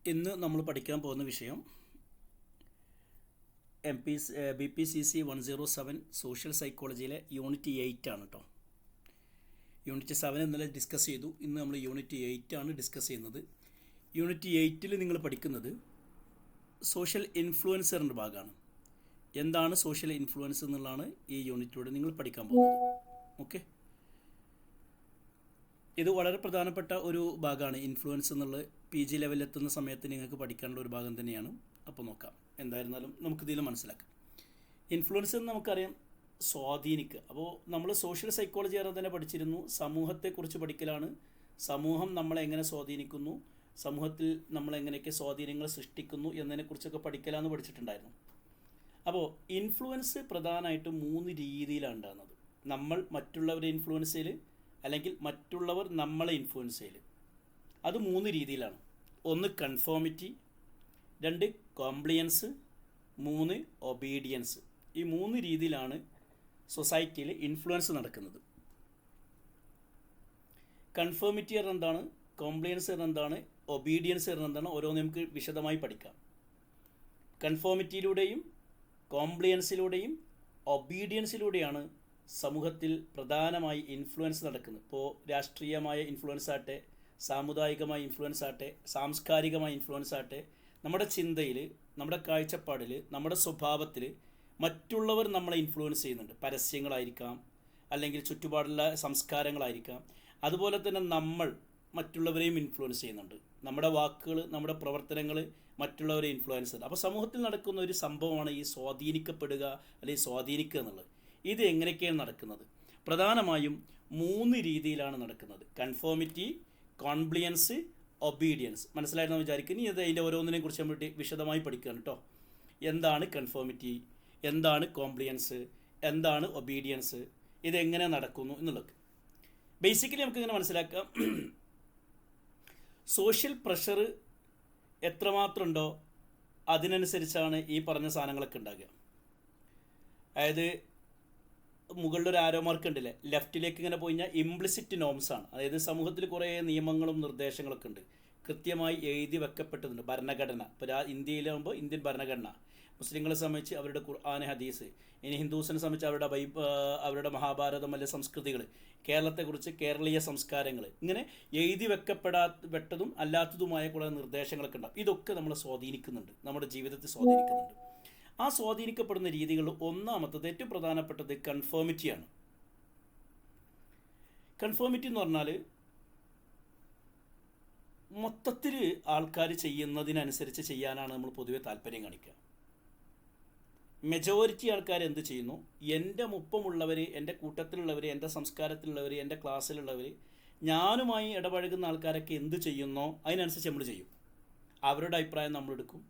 ഇന്ന് നമ്മൾ പഠിക്കാൻ പോകുന്ന വിഷയം BPCC 107 സോഷ്യൽ സൈക്കോളജിയിലെ യൂണിറ്റ് 8 ആണ് കേട്ടോ. യൂണിറ്റ് 7 ഇന്നലെ ഡിസ്കസ് ചെയ്തു. ഇന്ന് നമ്മൾ യൂണിറ്റ് 8 ആണ് ഡിസ്കസ് ചെയ്യുന്നത്. യൂണിറ്റ് 8 നിങ്ങൾ പഠിക്കുന്നത് സോഷ്യൽ ഇൻഫ്ലുവൻസറിൻ്റെ ഭാഗമാണ്. എന്താണ് സോഷ്യൽ ഇൻഫ്ലുവൻസ് എന്നുള്ളതാണ് ഈ യൂണിറ്റിലൂടെ നിങ്ങൾ പഠിക്കാൻ പോകുന്നത്. ഓക്കെ, ഇത് വളരെ പ്രധാനപ്പെട്ട ഒരു ഭാഗമാണ്. ഇൻഫ്ലുവൻസ് എന്നുള്ളത് PG ലെവലിലെത്തുന്ന സമയത്ത് നിങ്ങൾക്ക് പഠിക്കാനുള്ള ഒരു ഭാഗം തന്നെയാണ്. അപ്പോൾ നോക്കാം, എന്തായിരുന്നാലും നമുക്കിതിൽ മനസ്സിലാക്കാം. ഇൻഫ്ലുവൻസ് എന്ന് നമുക്കറിയാം, സ്വാധീനിക്കുക. അപ്പോൾ നമ്മൾ സോഷ്യൽ സൈക്കോളജി അറിയാൻ തന്നെ പഠിച്ചിരുന്നു. സമൂഹത്തെക്കുറിച്ച് പഠിക്കലാണ്. സമൂഹം നമ്മളെ എങ്ങനെ സ്വാധീനിക്കുന്നു, സമൂഹത്തിൽ നമ്മൾ എങ്ങനെയൊക്കെ സ്വാധീനങ്ങൾ സൃഷ്ടിക്കുന്നു എന്നതിനെക്കുറിച്ചൊക്കെ പഠിക്കലാന്ന് പഠിച്ചിട്ടുണ്ടായിരുന്നു. അപ്പോൾ ഇൻഫ്ലുവൻസ് പ്രധാനമായിട്ടും 3 രീതിയിലാണ് ഉണ്ടാകുന്നത്. നമ്മൾ മറ്റുള്ളവരെ ഇൻഫ്ലുവൻസ് ചെയ്യൽ, അല്ലെങ്കിൽ മറ്റുള്ളവർ നമ്മളെ ഇൻഫ്ലുവൻസ് ചെയ്യൽ. അത് 3 രീതിയിലാണ്. 1 കൺഫോമിറ്റി, 2 കോംപ്ലിയൻസ്, 3 ഒബീഡിയൻസ്. ഈ 3 രീതിയിലാണ് സൊസൈറ്റിയിൽ ഇൻഫ്ലുവൻസ് നടക്കുന്നത്. കൺഫോമിറ്റി പറഞ്ഞാൽ എന്താണ്, കോംപ്ലിയൻസ് പറഞ്ഞാൽ എന്താണ്, ഒബീഡിയൻസ് പറഞ്ഞാൽ എന്താണ്, ഓരോന്ന് നമുക്ക് വിശദമായി പഠിക്കാം. കൺഫോമിറ്റിയിലൂടെയും കോംപ്ലിയൻസിലൂടെയും ഒബീഡിയൻസിലൂടെയാണ് സമൂഹത്തിൽ പ്രധാനമായി ഇൻഫ്ലുവൻസ് നടക്കുന്നത്. ഇപ്പോൾ രാഷ്ട്രീയമായ ഇൻഫ്ലുവൻസ് ആട്ടെ, സാമുദായികമായ ഇൻഫ്ലുവൻസ് ആട്ടെ, സാംസ്കാരികമായ ഇൻഫ്ലുവൻസ് ആട്ടെ, നമ്മുടെ ചിന്തയിൽ, നമ്മുടെ കാഴ്ചപ്പാടിൽ, നമ്മുടെ സ്വഭാവത്തിൽ മറ്റുള്ളവർ നമ്മളെ ഇൻഫ്ലുവൻസ് ചെയ്യുന്നുണ്ട്. പരസ്യങ്ങളായിരിക്കാം, അല്ലെങ്കിൽ ചുറ്റുപാടുള്ള സംസ്കാരങ്ങളായിരിക്കാം. അതുപോലെ തന്നെ നമ്മൾ മറ്റുള്ളവരെയും ഇൻഫ്ലുവൻസ് ചെയ്യുന്നുണ്ട്. നമ്മുടെ വാക്കുകൾ, നമ്മുടെ പ്രവർത്തനങ്ങൾ മറ്റുള്ളവരെ ഇൻഫ്ലുവൻസ് ചെയ്യുന്നത്. അപ്പോൾ സമൂഹത്തിൽ നടക്കുന്ന ഒരു സംഭവമാണ് ഈ സ്വാധീനിക്കപ്പെടുക അല്ലെങ്കിൽ സ്വാധീനിക്കുക എന്നുള്ളത്. ഇത് എങ്ങനെയൊക്കെയാണ് നടക്കുന്നത്? പ്രധാനമായും 3 രീതിയിലാണ് നടക്കുന്നത്. Conformity, compliance, obedience. മനസ്സിലായിരുന്നു വിചാരിക്കുന്നു. ഇത് അതിൻ്റെ ഓരോന്നിനെ കുറിച്ച് നമ്മൾ വിശദമായി പഠിക്കുകയാണ് കേട്ടോ. എന്താണ് കൺഫോമിറ്റി, എന്താണ് കോംപ്ലിയൻസ്, എന്താണ് ഒബീഡിയൻസ്, ഇതെങ്ങനെ നടക്കുന്നു എന്നുള്ളത് ബേസിക്കലി നമുക്കിങ്ങനെ മനസ്സിലാക്കാം. സോഷ്യൽ പ്രഷർ എത്രമാത്രം ഉണ്ടോ അതിനനുസരിച്ചാണ് ഈ പറഞ്ഞ സാധനങ്ങളൊക്കെ ഉണ്ടാകുക. അതായത് മുകളിലൊരു ആരോ മാർക്ക് ഉണ്ടല്ലേ, ലെഫ്റ്റിലേക്ക് ഇങ്ങനെ പോയി കഴിഞ്ഞാൽ ഇംപ്ലിസിറ്റ് നോംസ് ആണ്. അതായത് സമൂഹത്തിൽ കുറേ നിയമങ്ങളും നിർദ്ദേശങ്ങളൊക്കെ ഉണ്ട്, കൃത്യമായി എഴുതി വെക്കപ്പെട്ടതുണ്ട്. ഭരണഘടന, ഇപ്പോൾ ഇന്ത്യയിലാകുമ്പോൾ ഇന്ത്യൻ ഭരണഘടന, മുസ്ലിങ്ങളെ സംബന്ധിച്ച് അവരുടെ ഖുർആൻ, ഹദീസ്, ഇനി ഹിന്ദുസിനെ സംബന്ധിച്ച് അവരുടെ മഹാഭാരതം, അല്ലെ സംസ്കൃതികൾ, കേരളത്തെക്കുറിച്ച് കേരളീയ സംസ്കാരങ്ങൾ, ഇങ്ങനെ എഴുതി വെക്കപ്പെടാത്തതും അല്ലാത്തതുമായ കുറേ നിർദ്ദേശങ്ങളൊക്കെ ഉണ്ടാകും. ഇതൊക്കെ നമ്മളെ സ്വാധീനിക്കുന്നുണ്ട്, നമ്മുടെ ജീവിതത്തെ സ്വാധീനിക്കുന്നുണ്ട്. ആ സ്വാധീനിക്കപ്പെടുന്ന രീതികളിൽ ഒന്നാമത്തത്, ഏറ്റവും പ്രധാനപ്പെട്ടത് കൺഫോമിറ്റിയാണ്. കൺഫോമിറ്റി എന്ന് പറഞ്ഞാൽ മൊത്തത്തിൽ ആൾക്കാർ ചെയ്യുന്നതിനനുസരിച്ച് ചെയ്യാനാണ് നമ്മൾ പൊതുവെ താല്പര്യം കാണിക്കുക. മെജോറിറ്റി ആൾക്കാർ എന്ത് ചെയ്യുന്നു, എൻ്റെ ഒപ്പമുള്ളവർ, എൻ്റെ കൂട്ടത്തിലുള്ളവർ, എൻ്റെ സംസ്കാരത്തിലുള്ളവർ, എൻ്റെ ക്ലാസ്സിലുള്ളവർ, ഞാനുമായി ഇടപഴകുന്ന ആൾക്കാരൊക്കെ എന്ത് ചെയ്യുന്നോ അതിനനുസരിച്ച് നമ്മൾ ചെയ്യും. അവരുടെ അഭിപ്രായം നമ്മളെടുക്കും,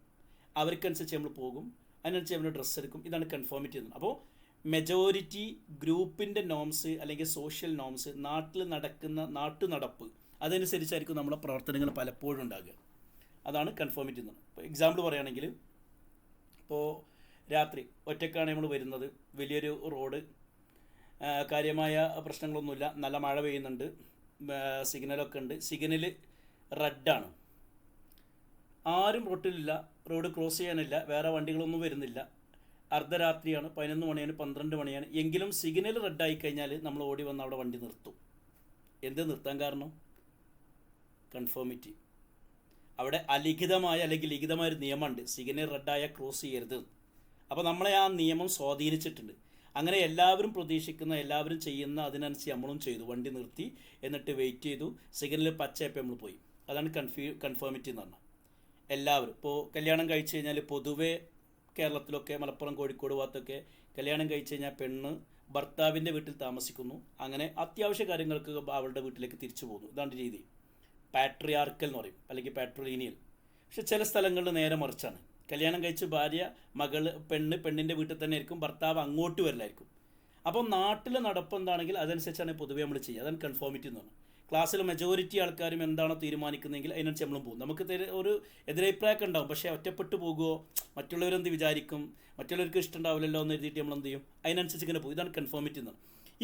അവർക്കനുസരിച്ച് നമ്മൾ പോകും, അതിനനുസരിച്ച് നമ്മൾ ഡ്രസ്സ് എടുക്കും. ഇതാണ് കൺഫോമിറ്റി എന്ന്. അപ്പോൾ മെജോറിറ്റി ഗ്രൂപ്പിൻ്റെ നോംസ് അല്ലെങ്കിൽ സോഷ്യൽ നോംസ്, നാട്ടിൽ നടക്കുന്ന നാട്ടുനടപ്പ്, അതനുസരിച്ചായിരിക്കും നമ്മളെ പ്രവർത്തനങ്ങൾ പലപ്പോഴും ഉണ്ടാകുക. അതാണ് കൺഫോമിറ്റി എന്ന്. ഇപ്പോൾ എക്സാമ്പിൾ പറയുകയാണെങ്കിൽ, ഇപ്പോൾ രാത്രി ഒറ്റയ്ക്കാണ് നമ്മൾ വരുന്നത്, വലിയൊരു റോഡ്, കാര്യമായ പ്രശ്നങ്ങളൊന്നുമില്ല, നല്ല മഴ പെയ്യുന്നുണ്ട്, സിഗ്നലൊക്കെ ഉണ്ട്, സിഗ്നൽ റെഡാണ്, ആരും റോട്ടിലില്ല, റോഡ് ക്രോസ് ചെയ്യാനില്ല, വേറെ വണ്ടികളൊന്നും വരുന്നില്ല, അർദ്ധരാത്രിയാണ്, 11 മണിയാണ്, 12 മണിയാണ്, എങ്കിലും സിഗ്നൽ റെഡായി കഴിഞ്ഞാൽ നമ്മൾ ഓടി വന്ന് അവിടെ വണ്ടി നിർത്തും. എന്ത് നിർത്താൻ കാരണം? കൺഫോമിറ്റി. അവിടെ അലിഖിതമായ അല്ലെങ്കിൽ ലിഖിതമായൊരു നിയമമുണ്ട്, സിഗ്നൽ റെഡായ ക്രോസ് ചെയ്യരുത്. അപ്പോൾ നമ്മളെ ആ നിയമം സ്വാധീനിച്ചിട്ടുണ്ട്. അങ്ങനെ എല്ലാവരും പ്രതീക്ഷിക്കുന്ന, എല്ലാവരും ചെയ്യുന്ന അതിനനുസരിച്ച് നമ്മളും ചെയ്തു, വണ്ടി നിർത്തി, എന്നിട്ട് വെയിറ്റ് ചെയ്തു, സിഗ്നൽ പച്ചയപ്പോൾ നമ്മൾ പോയി. അതാണ് കൺഫോമിറ്റി എന്ന് പറഞ്ഞാൽ. എല്ലാവരും ഇപ്പോൾ കല്യാണം കഴിച്ച് കഴിഞ്ഞാൽ, പൊതുവേ കേരളത്തിലൊക്കെ, മലപ്പുറം, കോഴിക്കോട് ഭാഗത്തൊക്കെ കല്യാണം കഴിച്ച് കഴിഞ്ഞാൽ പെണ്ണ് ഭർത്താവിൻ്റെ വീട്ടിൽ താമസിക്കുന്നു, അങ്ങനെ അത്യാവശ്യ കാര്യങ്ങൾക്ക് അവളുടെ വീട്ടിലേക്ക് തിരിച്ചു പോകുന്നു. ഇതാണ് രീതി. പാട്രിയാർക്കൽ എന്ന് പറയും, അല്ലെങ്കിൽ പാട്രിലീനിയൽ. പക്ഷെ ചില സ്ഥലങ്ങളിൽ നേരെ മറിച്ചാണ്. കല്യാണം കഴിച്ച് ഭാര്യ, പെണ്ണിൻ്റെ വീട്ടിൽ തന്നെ ആയിരിക്കും, ഭർത്താവ് അങ്ങോട്ട് വരലായിരിക്കും. അപ്പോൾ നാട്ടിലെ നടപ്പ് എന്താണെങ്കിൽ അതനുസരിച്ചാണ് പൊതുവേ നമ്മൾ ചെയ്യുക. അതാണ് കൺഫോമിറ്റി എന്ന് പറഞ്ഞാൽ. ക്ലാസ്സിൽ മെജോറിറ്റി ആൾക്കാരും എന്താണോ തീരുമാനിക്കുന്നതെങ്കിൽ അതിനനുസരിച്ച് നമ്മളും പോകും. നമുക്ക് ഒരു എതിരഭിപ്രായമൊക്കെ ഉണ്ടാവും, പക്ഷേ ഒറ്റപ്പെട്ടു പോകുമോ, മറ്റുള്ളവരെന്ത് വിചാരിക്കും, മറ്റുള്ളവർക്ക് ഇഷ്ടമുണ്ടാവില്ലല്ലോ എന്ന് എഴുതിയിട്ട് നമ്മളെന്ത് ചെയ്യും, അതിനനുസരിച്ച് ഇങ്ങനെ പോകും. ഇതാണ് കൺഫോമിറ്റി എന്ന്.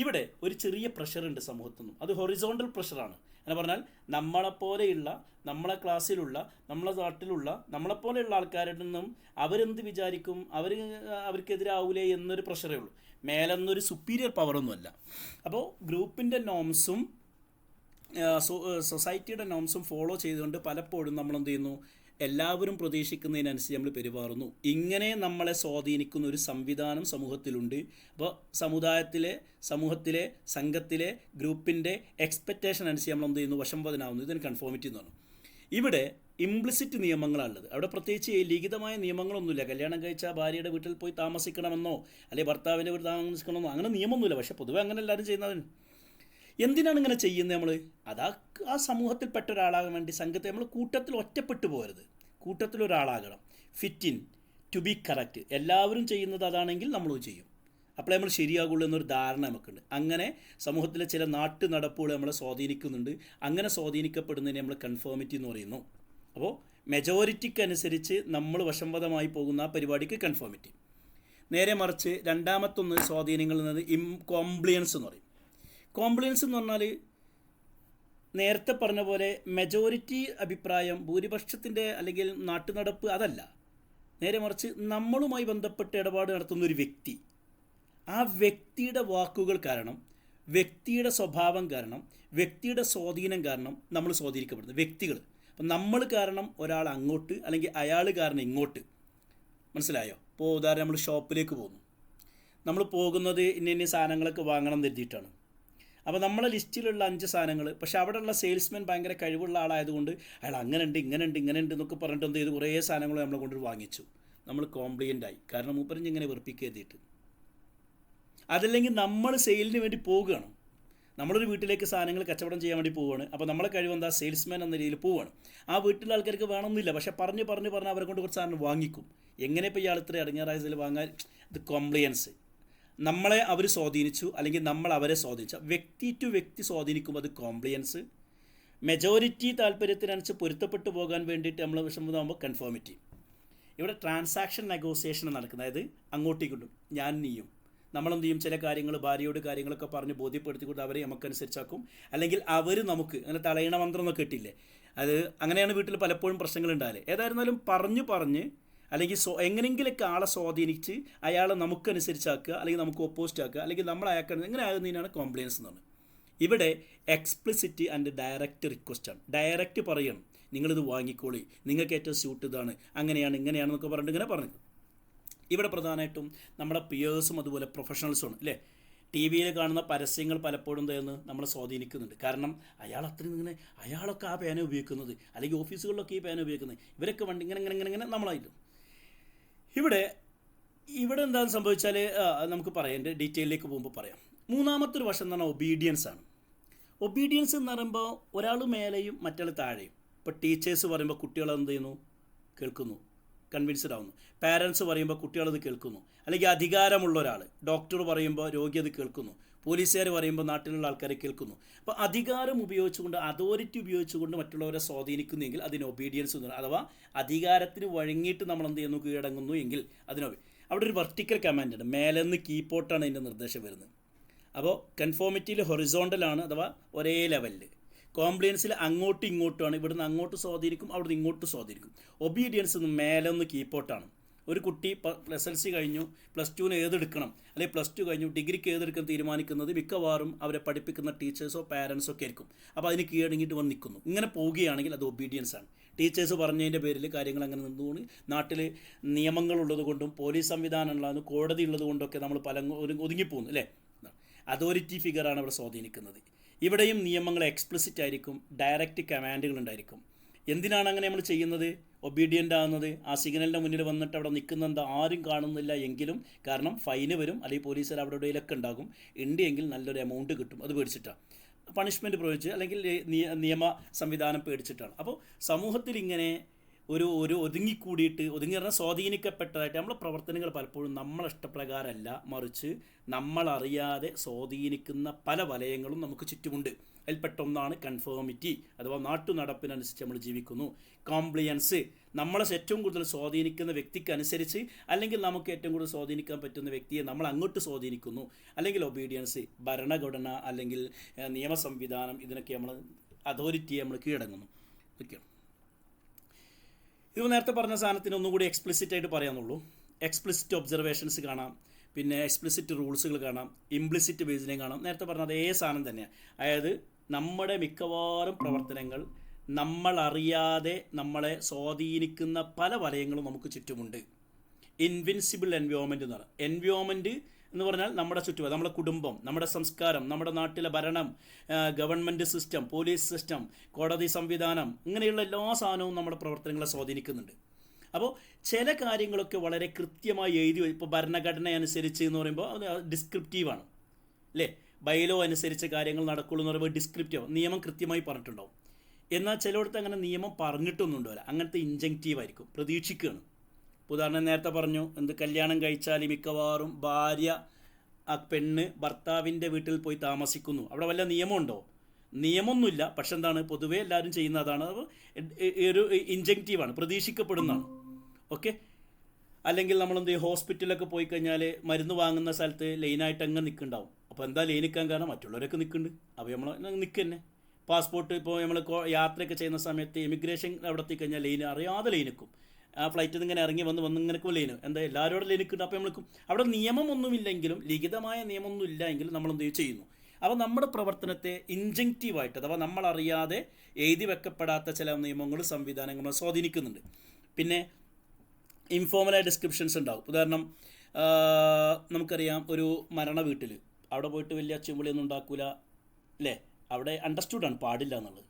ഇവിടെ ഒരു ചെറിയ പ്രഷറുണ്ട് സമൂഹത്തിൽ നിന്നും. അത് ഹൊറിസോണ്ടൽ പ്രഷറാണ്, എന്ന് പറഞ്ഞാൽ നമ്മളെപ്പോലെയുള്ള, നമ്മളെ ക്ലാസ്സിലുള്ള, നമ്മളെ നാട്ടിലുള്ള നമ്മളെപ്പോലെയുള്ള ആൾക്കാരുടെ നിന്നും അവരെന്ത് വിചാരിക്കും, അവർക്കെതിരാവൂലേ എന്നൊരു പ്രഷറേ ഉള്ളൂ. മേലെന്നൊരു സുപ്പീരിയർ പവറൊന്നുമല്ല. അപ്പോൾ ഗ്രൂപ്പിൻ്റെ നോംസും സൊസൈറ്റിയുടെ നോംസും ഫോളോ ചെയ്തുകൊണ്ട് പലപ്പോഴും നമ്മൾ എന്ത് ചെയ്യുന്നു, എല്ലാവരും പ്രതീക്ഷിക്കുന്നതിനനുസരിച്ച് നമ്മൾ പെരുമാറുന്നു. ഇങ്ങനെ നമ്മളെ സ്വാധീനിക്കുന്ന ഒരു സംവിധാനം സമൂഹത്തിലുണ്ട്. അപ്പോൾ സമൂഹത്തിലെ സംഘത്തിലെ ഗ്രൂപ്പിൻ്റെ എക്സ്പെക്റ്റേഷൻ അനുസരിച്ച് നമ്മൾ എന്ത് ചെയ്യുന്നു, വശംവദനാവുന്നു. ഇതിന് കൺഫോമിറ്റി എന്ന് പറഞ്ഞു. ഇവിടെ ഇംപ്ലിസിറ്റ് നിയമങ്ങളാണുള്ളത്. അവിടെ പ്രത്യേകിച്ച് ലിഖിതമായ നിയമങ്ങളൊന്നുമില്ല. കല്യാണം കഴിച്ചാൽ ഭാര്യയുടെ വീട്ടിൽ പോയി താമസിക്കണമെന്നോ അല്ലെങ്കിൽ ഭർത്താവിൻ്റെ വീട്ടിൽ താമസിക്കണമെന്നോ അങ്ങനെ നിയമമൊന്നുമില്ല. പക്ഷേ പൊതുവെ അങ്ങനെ എല്ലാവരും ചെയ്യുന്നവൻ. എന്തിനാണ് ഇങ്ങനെ ചെയ്യുന്നത് നമ്മൾ? ആ സമൂഹത്തിൽപ്പെട്ട ഒരാളാകാൻ വേണ്ടി സംഘത്തെ നമ്മൾ കൂട്ടത്തിൽ ഒറ്റപ്പെട്ടു പോകരുത്, കൂട്ടത്തിലൊരാളാകണം. Fit in to be correct. എല്ലാവരും ചെയ്യുന്നത് അതാണെങ്കിൽ നമ്മളും ചെയ്യും, അപ്പോൾ നമ്മൾ ശരിയാകുള്ളൂ എന്നൊരു ധാരണ നമുക്കുണ്ട്. അങ്ങനെ സമൂഹത്തിലെ ചില നാട്ടു നടപ്പുകൾ നമ്മളെ സ്വാധീനിക്കുന്നുണ്ട്. അങ്ങനെ സ്വാധീനിക്കപ്പെടുന്നതിനെ നമ്മൾ കൺഫോമിറ്റി എന്ന് പറയുന്നു. അപ്പോൾ മെജോറിറ്റിക്ക് അനുസരിച്ച് നമ്മൾ വശംവദമായി പോകുന്ന ആ പരിപാടിക്ക് കൺഫോമിറ്റി. നേരെ മറിച്ച് രണ്ടാമത്തൊന്ന് സ്വാധീനങ്ങൾ എന്നത് കോംപ്ലിയൻസ് എന്ന് പറയും. കോംപ്ലിയൻസ് എന്ന് പറഞ്ഞാൽ നേരത്തെ പറഞ്ഞ പോലെ മെജോറിറ്റി അഭിപ്രായം, ഭൂരിപക്ഷത്തിൻ്റെ അല്ലെങ്കിൽ നാട്ടുനടപ്പ് അതല്ല. നേരെ മറിച്ച് നമ്മളുമായി ബന്ധപ്പെട്ട് ഇടപാട് നടത്തുന്ന ഒരു വ്യക്തി, ആ വ്യക്തിയുടെ വാക്കുകൾ കാരണം, വ്യക്തിയുടെ സ്വഭാവം കാരണം, വ്യക്തിയുടെ സ്വാധീനം കാരണം നമ്മൾ സ്വാധീനിക്കപ്പെടുന്നു. വ്യക്തികൾ. അപ്പം നമ്മൾ കാരണം ഒരാൾ അങ്ങോട്ട് അല്ലെങ്കിൽ അയാൾ കാരണം ഇങ്ങോട്ട്. മനസ്സിലായോ? ഇപ്പോൾ ഉദാഹരണം, നമ്മൾ ഷോപ്പിലേക്ക് പോകുന്നു. നമ്മൾ പോകുന്നത് ഇന്ന സാധനങ്ങളൊക്കെ വാങ്ങണം എന്ന് കരുതിയിട്ടാണ്. അപ്പോൾ നമ്മളെ ലിസ്റ്റിലുള്ള 5 സാധനങ്ങൾ, പക്ഷേ അവിടെയുള്ള സെയിൽസ്മാൻ ഭയങ്കര കഴിവുള്ള ആളായതുകൊണ്ട് അയാൾ അങ്ങനെയുണ്ട് ഇങ്ങനെയുണ്ട് എന്നൊക്കെ പറഞ്ഞിട്ട് എന്ത് ചെയ്തു, കുറേ സാധനങ്ങൾ നമ്മളെ കൊണ്ട് വാങ്ങിച്ചു. നമ്മൾ കോംപ്ലിയൻ്റായി. കാരണം മൂപ്പരഞ്ഞ് ഇങ്ങനെ വെറുപ്പിക്കരുതിയിട്ട്. അതല്ലെങ്കിൽ നമ്മൾ സെയിലിന് വേണ്ടി പോവുകയാണ്. നമ്മളൊരു വീട്ടിലേക്ക് സാധനങ്ങൾ കച്ചവടം ചെയ്യാൻ വേണ്ടി പോവുകയാണ്. അപ്പോൾ നമ്മളെ കഴിവെന്താ, സെയിൽസ്മാൻ എന്ന രീതിയിൽ പോവുകയാണ്. ആ വീട്ടിലെ ആൾക്കാർക്ക് വേണമെന്നില്ല, പക്ഷേ പറഞ്ഞ് അവരെ കൊണ്ട് കുറച്ച് സാധനം വാങ്ങിക്കും. എങ്ങനെ ഇപ്പോൾ ഇയാൾ ഇത്ര ഇറങ്ങിയാറായതിൽ വാങ്ങാൻ? ഇത് കോംപ്ലിയൻസ്. നമ്മളെ അവർ സ്വാധീനിച്ചു അല്ലെങ്കിൽ നമ്മൾ അവരെ സ്വാധീനിച്ചു. വ്യക്തി ടു വ്യക്തി സ്വാധീനിക്കുമ്പോൾ അത് കോംപ്ലിയൻസ്. മെജോറിറ്റി താല്പര്യത്തിനനുസരിച്ച് പൊരുത്തപ്പെട്ടു പോകാൻ വേണ്ടിയിട്ട് നമ്മൾ വിഷമമാകുമ്പോൾ കൺഫോമിറ്റി. ഇവിടെ ട്രാൻസാക്ഷൻ നെഗോസിയേഷൻ നടക്കുന്നത്. അതായത് അങ്ങോട്ടേക്കിട്ടും ഞാൻ നീയും നമ്മളെന്ത് ചെയ്യും, ചില കാര്യങ്ങൾ ഭാര്യയോട് കാര്യങ്ങളൊക്കെ പറഞ്ഞ് ബോധ്യപ്പെടുത്തിക്കൊണ്ട് അവരെ നമുക്കനുസരിച്ചാക്കും. അല്ലെങ്കിൽ അവർ നമുക്ക് അങ്ങനെ തളയണ മന്ത്രം എന്നൊക്കെ ഇട്ടില്ലേ, അത് അങ്ങനെയാണ് വീട്ടിൽ പലപ്പോഴും പ്രശ്നങ്ങളുണ്ടായാലേ. ഏതായിരുന്നാലും പറഞ്ഞ് അല്ലെങ്കിൽ എങ്ങനെയെങ്കിലൊക്കെ ആളെ സ്വാധീനിച്ച് അയാളെ നമുക്കനുസരിച്ചാക്കുക, അല്ലെങ്കിൽ നമുക്ക് ഓപ്പോസിറ്റ് ആക്കുക, അല്ലെങ്കിൽ നമ്മൾ അയാൾക്ക് എങ്ങനെ ആകുന്നതിനാണ് കോംപ്ലിയൻസ് എന്ന് പറയുന്നത്. ഇവിടെ എക്സ്പ്ലിസിറ്റ് ആൻഡ് ഡയറക്റ്റ് റിക്വസ്റ്റാണ്. ഡയറക്റ്റ് പറയണം, നിങ്ങളിത് വാങ്ങിക്കോളി, നിങ്ങൾക്ക് ഏറ്റവും സ്യൂട്ട് ഇതാണ്, ഇങ്ങനെയാണെന്നൊക്കെ പറഞ്ഞിട്ട് ഇങ്ങനെ പറഞ്ഞു. ഇവിടെ പ്രധാനമായിട്ടും നമ്മുടെ പിയേഴ്സും അതുപോലെ പ്രൊഫഷണൽസും ആണ് അല്ലേ. ടി വിയിൽ കാണുന്ന പരസ്യങ്ങൾ പലപ്പോഴും തരുന്നു നമ്മളെ സ്വാധീനിക്കുന്നുണ്ട്. കാരണം അയാളൊക്കെ ആ പേന ഉപയോഗിക്കുന്നത്, അല്ലെങ്കിൽ ഓഫീസുകളിലൊക്കെ ഈ പേന ഉപയോഗിക്കുന്നത്, ഇവരൊക്കെ വണ്ടി ഇങ്ങനെ നമ്മളായിട്ട്. ഇവിടെ എന്താണെന്ന് സംഭവിച്ചാൽ നമുക്ക് പറയാം, എൻ്റെ ഡീറ്റെയിലേക്ക് പോകുമ്പോൾ പറയാം. മൂന്നാമത്തെ ഒരു വശം എന്ന് പറഞ്ഞാൽ ഒബീഡിയൻസ് ആണ്. ഒബീഡിയൻസ് എന്ന് പറയുമ്പോൾ ഒരാൾ മേലെയും മറ്റൊരാൾ താഴെയും. ഇപ്പോൾ ടീച്ചേഴ്സ് പറയുമ്പോൾ കുട്ടികൾ എന്ത് ചെയ്യുന്നു, കേൾക്കുന്നു, കൺവിൻസ്ഡ് ആവുന്നു. പാരൻസ് പറയുമ്പോൾ കുട്ടികളത് കേൾക്കുന്നു. അല്ലെങ്കിൽ അധികാരമുള്ള ഒരാൾ, ഡോക്ടർ പറയുമ്പോൾ രോഗി അത് കേൾക്കുന്നു. പോലീസുകാർ പറയുമ്പോൾ നാട്ടിലുള്ള ആൾക്കാരെ കേൾക്കുന്നു. അപ്പോൾ അധികാരം ഉപയോഗിച്ചുകൊണ്ട്, അതോറിറ്റി ഉപയോഗിച്ചുകൊണ്ട് മറ്റുള്ളവരെ സ്വാധീനിക്കുന്നെങ്കിൽ അതിന് ഒബീഡിയൻസ് എന്ന് പറയും. അഥവാ അധികാരത്തിന് വഴങ്ങിയിട്ട് നമ്മൾ എന്ത് ചെയ്യുന്നു, കീഴടങ്ങുന്നു എങ്കിൽ അവിടെ ഒരു വെർട്ടിക്കൽ കമാൻഡ് ഉണ്ട്. മേലെന്ന് കീപ്പോട്ടാണ് അതിൻ്റെ നിർദ്ദേശം വരുന്നത്. അപ്പോൾ കൺഫോമിറ്റിയിൽ ഹൊറിസോണ്ടലാണ്, അഥവാ ഒരേ ലെവലിൽ. കോംപ്ലിയൻസിൽ അങ്ങോട്ടും ഇങ്ങോട്ടുമാണ്. ഇവിടുന്ന് അങ്ങോട്ട് സ്വാധീനിക്കും, അവിടുന്ന് ഇങ്ങോട്ട് സ്വാധീനിക്കും. ഒബീഡിയൻസ് മേലൊന്ന് കീപ്പോട്ടാണ്. ഒരു കുട്ടി SLC കഴിഞ്ഞു, +2 ഏതെടുക്കണം, അല്ലെങ്കിൽ +2 കഴിഞ്ഞു ഡിഗ്രിക്ക് ഏതെടുക്കാൻ തീരുമാനിക്കുന്നത് മിക്കവാറും അവരെ പഠിപ്പിക്കുന്ന ടീച്ചേഴ്സോ പാരൻസോ ഒക്കെ ആയിരിക്കും. അപ്പോൾ അതിന് കീഴടങ്ങിയിട്ട് വന്ന് നിൽക്കുന്നു. ഇങ്ങനെ പോവുകയാണെങ്കിൽ അത് ഒബീഡിയൻസ് ആണ്. ടീച്ചേഴ്സ് പറഞ്ഞതിൻ്റെ പേരിൽ കാര്യങ്ങൾ അങ്ങനെ നിന്നുകൊണ്ട് നാട്ടിൽ നിയമങ്ങളുള്ളത് കൊണ്ടും പോലീസ് സംവിധാനം ഉള്ളതും കോടതി ഉള്ളത് കൊണ്ടൊക്കെ നമ്മൾ ഒതുങ്ങിപ്പോകുന്നു അല്ലേ. അതോറിറ്റി ഫിഗറാണ് അവിടെ സ്വാധീനിക്കുന്നത്. ഇവിടെയും നിയമങ്ങൾ എക്സ്പ്ലിസിറ്റ് ആയിരിക്കും, ഡയറക്റ്റ് കമാൻഡുകൾ ഉണ്ടായിരിക്കും. എന്തിനാണ് അങ്ങനെ നമ്മൾ ചെയ്യുന്നത്, ഒബീഡിയൻ്റ് ആകുന്നത്? ആ സിഗ്നലിൻ്റെ മുന്നിൽ വന്നിട്ട് അവിടെ നിൽക്കുന്നെന്താ, ആരും കാണുന്നില്ല എങ്കിലും, കാരണം ഫൈന് വരും, അല്ലെങ്കിൽ പോലീസുകാർ അവിടെ ഇടയിലൊക്കെ ഉണ്ടാകും. ഉണ്ടെങ്കിൽ നല്ലൊരു എമൗണ്ട് കിട്ടും, അത് പേടിച്ചിട്ടാണ്. പണിഷ്മെൻറ്റ് പ്രയോഗിച്ച് അല്ലെങ്കിൽ നിയമ സംവിധാനം പേടിച്ചിട്ടാണ്. അപ്പോൾ സമൂഹത്തിൽ ഇങ്ങനെ ഒരു ഒതുങ്ങിക്കൂടിയിട്ട്, പറഞ്ഞാൽ സ്വാധീനിക്കപ്പെട്ടതായിട്ട് നമ്മളെ പ്രവർത്തനങ്ങൾ പലപ്പോഴും നമ്മളെ ഇഷ്ടപ്രകാരമല്ല, മറിച്ച് നമ്മളറിയാതെ സ്വാധീനിക്കുന്ന പല വലയങ്ങളും നമുക്ക് ചുറ്റുമുണ്ട്. അതിൽപ്പെട്ടൊന്നാണ് കൺഫോമിറ്റി, അഥവാ നാട്ടുനടപ്പിനനുസരിച്ച് നമ്മൾ ജീവിക്കുന്നു. കോംപ്ലിയൻസ്, നമ്മളെ ഏറ്റവും കൂടുതൽ സ്വാധീനിക്കുന്ന വ്യക്തിക്കനുസരിച്ച്, അല്ലെങ്കിൽ നമുക്ക് ഏറ്റവും കൂടുതൽ സ്വാധീനിക്കാൻ പറ്റുന്ന വ്യക്തിയെ നമ്മൾ അങ്ങോട്ട് സ്വാധീനിക്കുന്നു. അല്ലെങ്കിൽ ഒബീഡിയൻസ്, ഭരണഘടന അല്ലെങ്കിൽ നിയമ സംവിധാനം, ഇതിനൊക്കെ നമ്മൾ അതോറിറ്റിയെ നമ്മൾ കീഴടങ്ങുന്നു. ഓക്കെ, ഇത് നേരത്തെ പറഞ്ഞ സാധനത്തിന് ഒന്നും കൂടി എക്സ്പ്ലിസിറ്റ് ആയിട്ട് പറയാമെന്നുള്ളൂ. എക്സ്പ്ലിസിറ്റ് ഒബ്സർവേഷൻസ് കാണാം, പിന്നെ എക്സ്പ്ലിസിറ്റ് റൂൾസുകൾ കാണാം, ഇംപ്ലിസിറ്റ് ബേസിനെയും കാണാം. നേരത്തെ പറഞ്ഞ അതേ സാധനം തന്നെയാണ്. അതായത് നമ്മുടെ മിക്കവാറും പ്രവർത്തനങ്ങൾ നമ്മളറിയാതെ നമ്മളെ സ്വാധീനിക്കുന്ന പല വലയങ്ങളും നമുക്ക് ചുറ്റുമുണ്ട്. ഇൻവിൻസിബിൾ എൻവയോൺമെൻറ്റ് എന്ന് പറഞ്ഞാൽ, എൻവയോൺമെൻറ്റ് എന്ന് പറഞ്ഞാൽ നമ്മുടെ ചുറ്റുപാട്, നമ്മുടെ കുടുംബം, നമ്മുടെ സംസ്കാരം, നമ്മുടെ നാട്ടിലെ ഭരണം, ഗവൺമെൻറ് സിസ്റ്റം, പോലീസ് സിസ്റ്റം, കോടതി സംവിധാനം, ഇങ്ങനെയുള്ള എല്ലാ സാധനവും നമ്മുടെ പ്രവർത്തനങ്ങളെ സ്വാധീനിക്കുന്നുണ്ട്. അപ്പോൾ ചില കാര്യങ്ങളൊക്കെ വളരെ കൃത്യമായി എഴുതി, ഇപ്പോൾ ഭരണഘടന അനുസരിച്ച് എന്ന് പറയുമ്പോൾ അത് ഡിസ്ക്രിപ്റ്റീവാണ് അല്ലേ. ബൈലോ അനുസരിച്ച് കാര്യങ്ങൾ നടക്കുള്ളൂ എന്ന് പറയുമ്പോൾ ഡിസ്ക്രിപ്റ്റീവ്, നിയമം കൃത്യമായി പറഞ്ഞിട്ടുണ്ടാവും. എന്നാൽ ചിലയിടത്ത് അങ്ങനെ നിയമം പറഞ്ഞിട്ടൊന്നും ഉണ്ടാവില്ല, അങ്ങനത്തെ ഇൻജങ്ക്റ്റീവ് ആയിരിക്കും, പ്രതീക്ഷിക്കുകയാണ്. ഉദാഹരണം നേരത്തെ പറഞ്ഞു, കല്യാണം കഴിച്ചാൽ മിക്കവാറും ഭാര്യ ആ പെണ്ണ് ഭർത്താവിൻ്റെ വീട്ടിൽ പോയി താമസിക്കുന്നു. അവിടെ വല്ല നിയമമുണ്ടോ? നിയമമൊന്നുമില്ല, പക്ഷെ എന്താണ് പൊതുവേ എല്ലാവരും ചെയ്യുന്ന അതാണ്. ഒരു ഇൻജങ്ക്റ്റീവാണ്, പ്രതീക്ഷിക്കപ്പെടുന്നതാണ്. ഓക്കെ, അല്ലെങ്കിൽ നമ്മളെന്ത് ചെയ്യും, ഹോസ്പിറ്റലിലൊക്കെ പോയി കഴിഞ്ഞാൽ മരുന്ന് വാങ്ങുന്ന സ്ഥലത്ത് ലൈനായിട്ട് അങ്ങ് നിൽക്കുന്നുണ്ടാവും. അപ്പോൾ എന്താ ലൈൻ നിൽക്കാൻ കാരണം? മറ്റുള്ളവരൊക്കെ നിൽക്കുന്നുണ്ട്, അപ്പോൾ നമ്മൾ നിൽക്കുക തന്നെ. പാസ്പോർട്ട് ഇപ്പോൾ നമ്മൾ യാത്രയൊക്കെ ചെയ്യുന്ന സമയത്ത് ഇമിഗ്രേഷൻ അവിടെ എത്തിക്കഴിഞ്ഞാൽ ലൈൻ അറിയാതെ ലൈൻ നിൽക്കും. ആ ഫ്ലൈറ്റിൽ നിന്ന് ഇങ്ങനെ ഇറങ്ങി വന്ന് ഇങ്ങനെ ലൈന്, എന്താ എല്ലാവരോടും ലൈൻ നിൽക്കുന്നുണ്ട്. അപ്പോൾ നമ്മൾക്കും അവിടെ നിയമമൊന്നുമില്ലെങ്കിലും, ലിഖിതമായ നിയമമൊന്നും ഇല്ല എങ്കിലും നമ്മളെന്ത് ചെയ്യുന്നു. അപ്പോൾ നമ്മുടെ പ്രവർത്തനത്തെ ഇൻജങ്ക്റ്റീവായിട്ട്, അഥവാ നമ്മളറിയാതെ എഴുതി വെക്കപ്പെടാത്ത ചില നിയമങ്ങളും സംവിധാനങ്ങളും സ്വാധീനിക്കുന്നുണ്ട്. പിന്നെ ഇൻഫോർമലായ ഡിസ്ക്രിപ്ഷൻസ് ഉണ്ടാവും. ഉദാഹരണം, നമുക്കറിയാം ഒരു മരണ വീട്ടിൽ അവിടെ പോയിട്ട് വലിയ അച്ചുമ്പളിയൊന്നും ഉണ്ടാക്കില്ല അല്ലേ, അവിടെ അണ്ടർസ്റ്റുഡാണ് പാടില്ല എന്നുള്ളത്.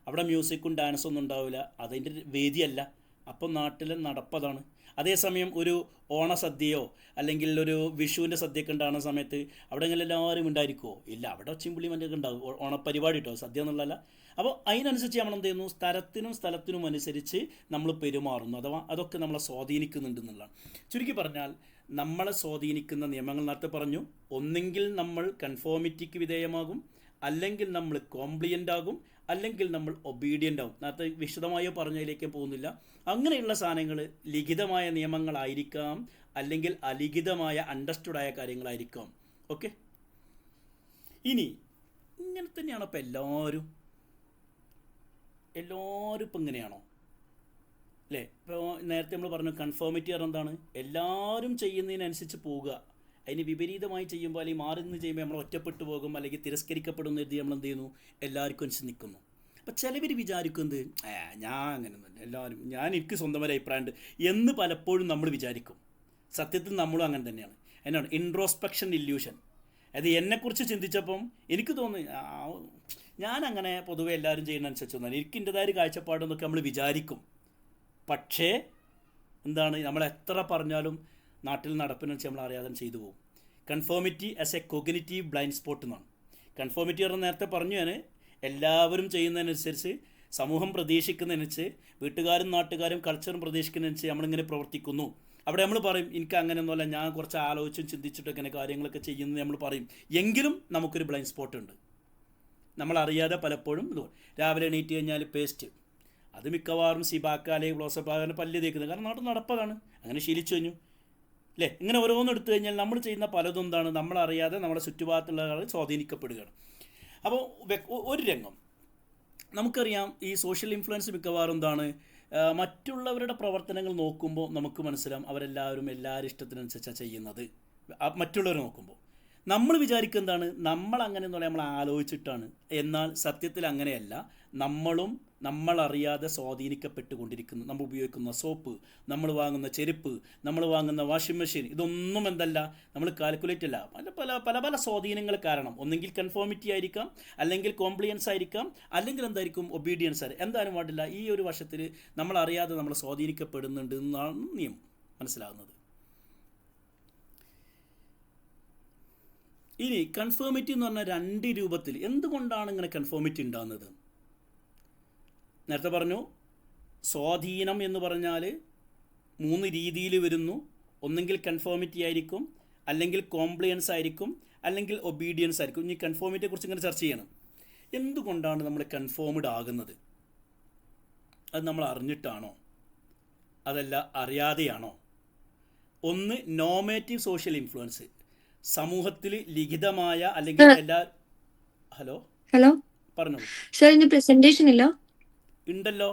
അവിടെ മ്യൂസിക്കും ഡാൻസും ഒന്നും ഉണ്ടാവില്ല, അതിൻ്റെ വേദിയല്ല. അപ്പം നാട്ടിൽ നടപ്പതാണ്. അതേസമയം ഒരു ഓണസദ്യയോ അല്ലെങ്കിൽ ഒരു വിഷുവിൻ്റെ സദ്യയൊക്കെ ഉണ്ടാകുന്ന സമയത്ത് അവിടെ ഇങ്ങനെ എല്ലാവരും ഉണ്ടായിരിക്കുമോ? ഇല്ല, അവിടെ ഒച്ചിമ്പുള്ളി മറ്റൊക്കെ ഉണ്ടാവും, ഓണപ്പരിപാടി കേട്ടോ, സദ്യ എന്നുള്ളതല്ല. അപ്പോൾ അതിനനുസരിച്ച് നമ്മൾ എന്ത് ചെയ്യുന്നു, സ്ഥലത്തിനും അനുസരിച്ച് നമ്മൾ പെരുമാറുന്നു, അഥവാ അതൊക്കെ നമ്മളെ സ്വാധീനിക്കുന്നുണ്ട് എന്നുള്ളതാണ്. ചുരുക്കി പറഞ്ഞാൽ നമ്മളെ സ്വാധീനിക്കുന്ന നിയമങ്ങൾ നേരത്തെ പറഞ്ഞു, ഒന്നെങ്കിൽ നമ്മൾ കൺഫോമിറ്റിക്ക് വിധേയമാകും, അല്ലെങ്കിൽ നമ്മൾ കോംപ്ലിയൻ്റ് ആകും, അല്ലെങ്കിൽ നമ്മൾ ഒബീഡിയൻ്റ് ആവും. നേരത്തെ വിശദമായോ പറഞ്ഞതിലേക്ക് പോകുന്നില്ല. അങ്ങനെയുള്ള സാധനങ്ങൾ ലിഖിതമായ നിയമങ്ങളായിരിക്കാം, അല്ലെങ്കിൽ അലിഖിതമായ അണ്ടർസ്റ്റുഡായ കാര്യങ്ങളായിരിക്കാം. ഓക്കെ, ഇനി ഇങ്ങനെ തന്നെയാണോ ഇപ്പോൾ എല്ലാവരും ഇപ്പം ഇങ്ങനെയാണോ അല്ലേ? ഇപ്പോൾ നേരത്തെ നമ്മൾ പറഞ്ഞു കൺഫോമിറ്റി പറഞ്ഞാൽ എന്താണ്, എല്ലാവരും ചെയ്യുന്നതിനനുസരിച്ച് പോവുക. അതിന് വിപരീതമായി ചെയ്യുമ്പോൾ, അല്ലെങ്കിൽ മാറി നിന്ന് ചെയ്യുമ്പോൾ നമ്മൾ ഒറ്റപ്പെട്ടു പോകും, അല്ലെങ്കിൽ തിരസ്കരിക്കപ്പെടുന്ന രീതി നമ്മൾ എന്ത് ചെയ്യുന്നു, എല്ലാവർക്കും അനുസരിച്ച് നിൽക്കുന്നു. അപ്പോൾ ചിലവർ വിചാരിക്കുന്നത് ഞാൻ അങ്ങനെയൊന്നുമില്ല, എല്ലാവരും എനിക്ക് സ്വന്തമായ അഭിപ്രായമുണ്ട് എന്ന് പലപ്പോഴും നമ്മൾ വിചാരിക്കും. സത്യത്തിൽ നമ്മളും അങ്ങനെ തന്നെയാണ്. എന്നാണ് ഇൻട്രോസ്പെക്ഷൻ ഇല്യൂഷൻ. അത് എന്നെക്കുറിച്ച് ചിന്തിച്ചപ്പം എനിക്ക് തോന്നി ഞാനങ്ങനെ പൊതുവെ എല്ലാവരും ചെയ്യുന്നതനുസരിച്ചൊന്നും എനിക്ക് എൻ്റെതായ ഒരു കാഴ്ചപ്പാടെന്നൊക്കെ നമ്മൾ വിചാരിക്കും. പക്ഷേ എന്താണ്, നമ്മൾ എത്ര പറഞ്ഞാലും നാട്ടിൽ നടപ്പിനനുസരിച്ച് നമ്മൾ അറിയാതെ ചെയ്തു പോകും. Conformity as A cognitive blind spot എന്നാണ്. കൺഫോമിറ്റി പറഞ്ഞാൽ നേരത്തെ പറഞ്ഞു, ഞാൻ എല്ലാവരും ചെയ്യുന്നതിനനുസരിച്ച്, സമൂഹം പ്രതീക്ഷിക്കുന്നതിനനുസരിച്ച്, വീട്ടുകാരും നാട്ടുകാരും കൾച്ചറും പ്രതീക്ഷിക്കുന്നതിനനുസരിച്ച് നമ്മളിങ്ങനെ പ്രവർത്തിക്കുന്നു. അവിടെ നമ്മൾ പറയും എനിക്ക് അങ്ങനെയൊന്നുമല്ല, ഞാൻ കുറച്ച് ആലോചിച്ചും ചിന്തിച്ചിട്ടും ഇങ്ങനെ കാര്യങ്ങളൊക്കെ ചെയ്യുന്നത് നമ്മൾ പറയും. എങ്കിലും നമുക്കൊരു ബ്ലൈൻഡ് സ്പോട്ട് ഉണ്ട്, നമ്മളറിയാതെ പലപ്പോഴും. രാവിലെ എണീറ്റ് കഴിഞ്ഞാൽ പേസ്റ്റ്, അത് മിക്കവാറും സിബാക്ക അല്ലെങ്കിൽ ഗ്ലോസപ്പാകാൻ പല്ല് തേക്കുന്നത്, കാരണം നാട്ടിൽ നടപ്പതാണ്, അങ്ങനെ ശീലിച്ചു കഴിഞ്ഞു അല്ലേ. ഇങ്ങനെ ഓരോന്നും എടുത്തു കഴിഞ്ഞാൽ നമ്മൾ ചെയ്യുന്ന പലതും എന്താണ്, നമ്മളറിയാതെ നമ്മുടെ ചുറ്റുപാടത്തുള്ള ആൾ സ്വാധീനിക്കപ്പെടുകയാണ്. അപ്പോൾ ഒരു രംഗം നമുക്കറിയാം, ഈ സോഷ്യൽ ഇൻഫ്ലുവൻസ് മിക്കവാറും എന്താണ്, മറ്റുള്ളവരുടെ പ്രവർത്തനങ്ങൾ നോക്കുമ്പോൾ നമുക്ക് മനസ്സിലാവും അവരെല്ലാവരും എല്ലാവരും ഇഷ്ടത്തിനനുസരിച്ചാണ് ചെയ്യുന്നത്. മറ്റുള്ളവർ നോക്കുമ്പോൾ നമ്മൾ വിചാരിക്കുക എന്താണ്, നമ്മളങ്ങനെ എന്ന് പറയാൻ നമ്മൾ ആലോചിച്ചിട്ടാണ്. എന്നാൽ സത്യത്തിൽ അങ്ങനെയല്ല. നമ്മളും നമ്മളറിയാതെ സ്വാധീനിക്കപ്പെട്ടുകൊണ്ടിരിക്കുന്നു. നമ്മൾ ഉപയോഗിക്കുന്ന സോപ്പ്, നമ്മൾ വാങ്ങുന്ന ചെരുപ്പ്, നമ്മൾ വാങ്ങുന്ന വാഷിംഗ് മെഷീൻ, ഇതൊന്നും എന്തല്ല, നമ്മൾ കാൽക്കുലേറ്റ് അല്ല. പല പല സ്വാധീനങ്ങൾ കാരണം ഒന്നെങ്കിൽ കൺഫോമിറ്റി ആയിരിക്കാം, അല്ലെങ്കിൽ കോംപ്ലിയൻസ് ആയിരിക്കാം, അല്ലെങ്കിൽ എന്തായിരിക്കും ഒബീഡിയൻസ് ആയിരിക്കും. എന്തായാലും പാടില്ല, ഈ ഒരു വർഷത്തിൽ നമ്മളറിയാതെ നമ്മൾ സ്വാധീനിക്കപ്പെടുന്നുണ്ട് എന്നാണ് നിയമം മനസ്സിലാകുന്നത്. ഇനി കൺഫോമിറ്റി എന്ന് പറഞ്ഞാൽ രണ്ട് രൂപത്തിൽ. എന്തുകൊണ്ടാണ് ഇങ്ങനെ കൺഫോമിറ്റി ഉണ്ടാകുന്നത്? നേരത്തെ പറഞ്ഞു, സ്വാധീനം എന്ന് പറഞ്ഞാൽ 3 രീതിയിൽ വരുന്നു. ഒന്നെങ്കിൽ കൺഫോമിറ്റി ആയിരിക്കും, അല്ലെങ്കിൽ കോംപ്ലിയൻസ് ആയിരിക്കും, അല്ലെങ്കിൽ ഒബീഡിയൻസ് ആയിരിക്കും. ഇനി കൺഫോമിറ്റിയെ കുറിച്ച് ഇങ്ങനെ ചർച്ച ചെയ്യണം. എന്തുകൊണ്ടാണ് നമ്മൾ കൺഫോംഡ് ആകുന്നത്? അത് നമ്മൾ അറിഞ്ഞിട്ടാണോ, അതല്ല അറിയാതെയാണോ? ഒന്ന്, നോർമേറ്റീവ് സോഷ്യൽ ഇൻഫ്ലുവൻസ്, സമൂഹത്തിൽ ലിഖിതമായ അല്ലെങ്കിൽ എല്ലാ പറഞ്ഞോളൂ. സാർ ഇന്ന് പ്രസന്റേഷൻ ഇല്ല? ഉണ്ടല്ലോ.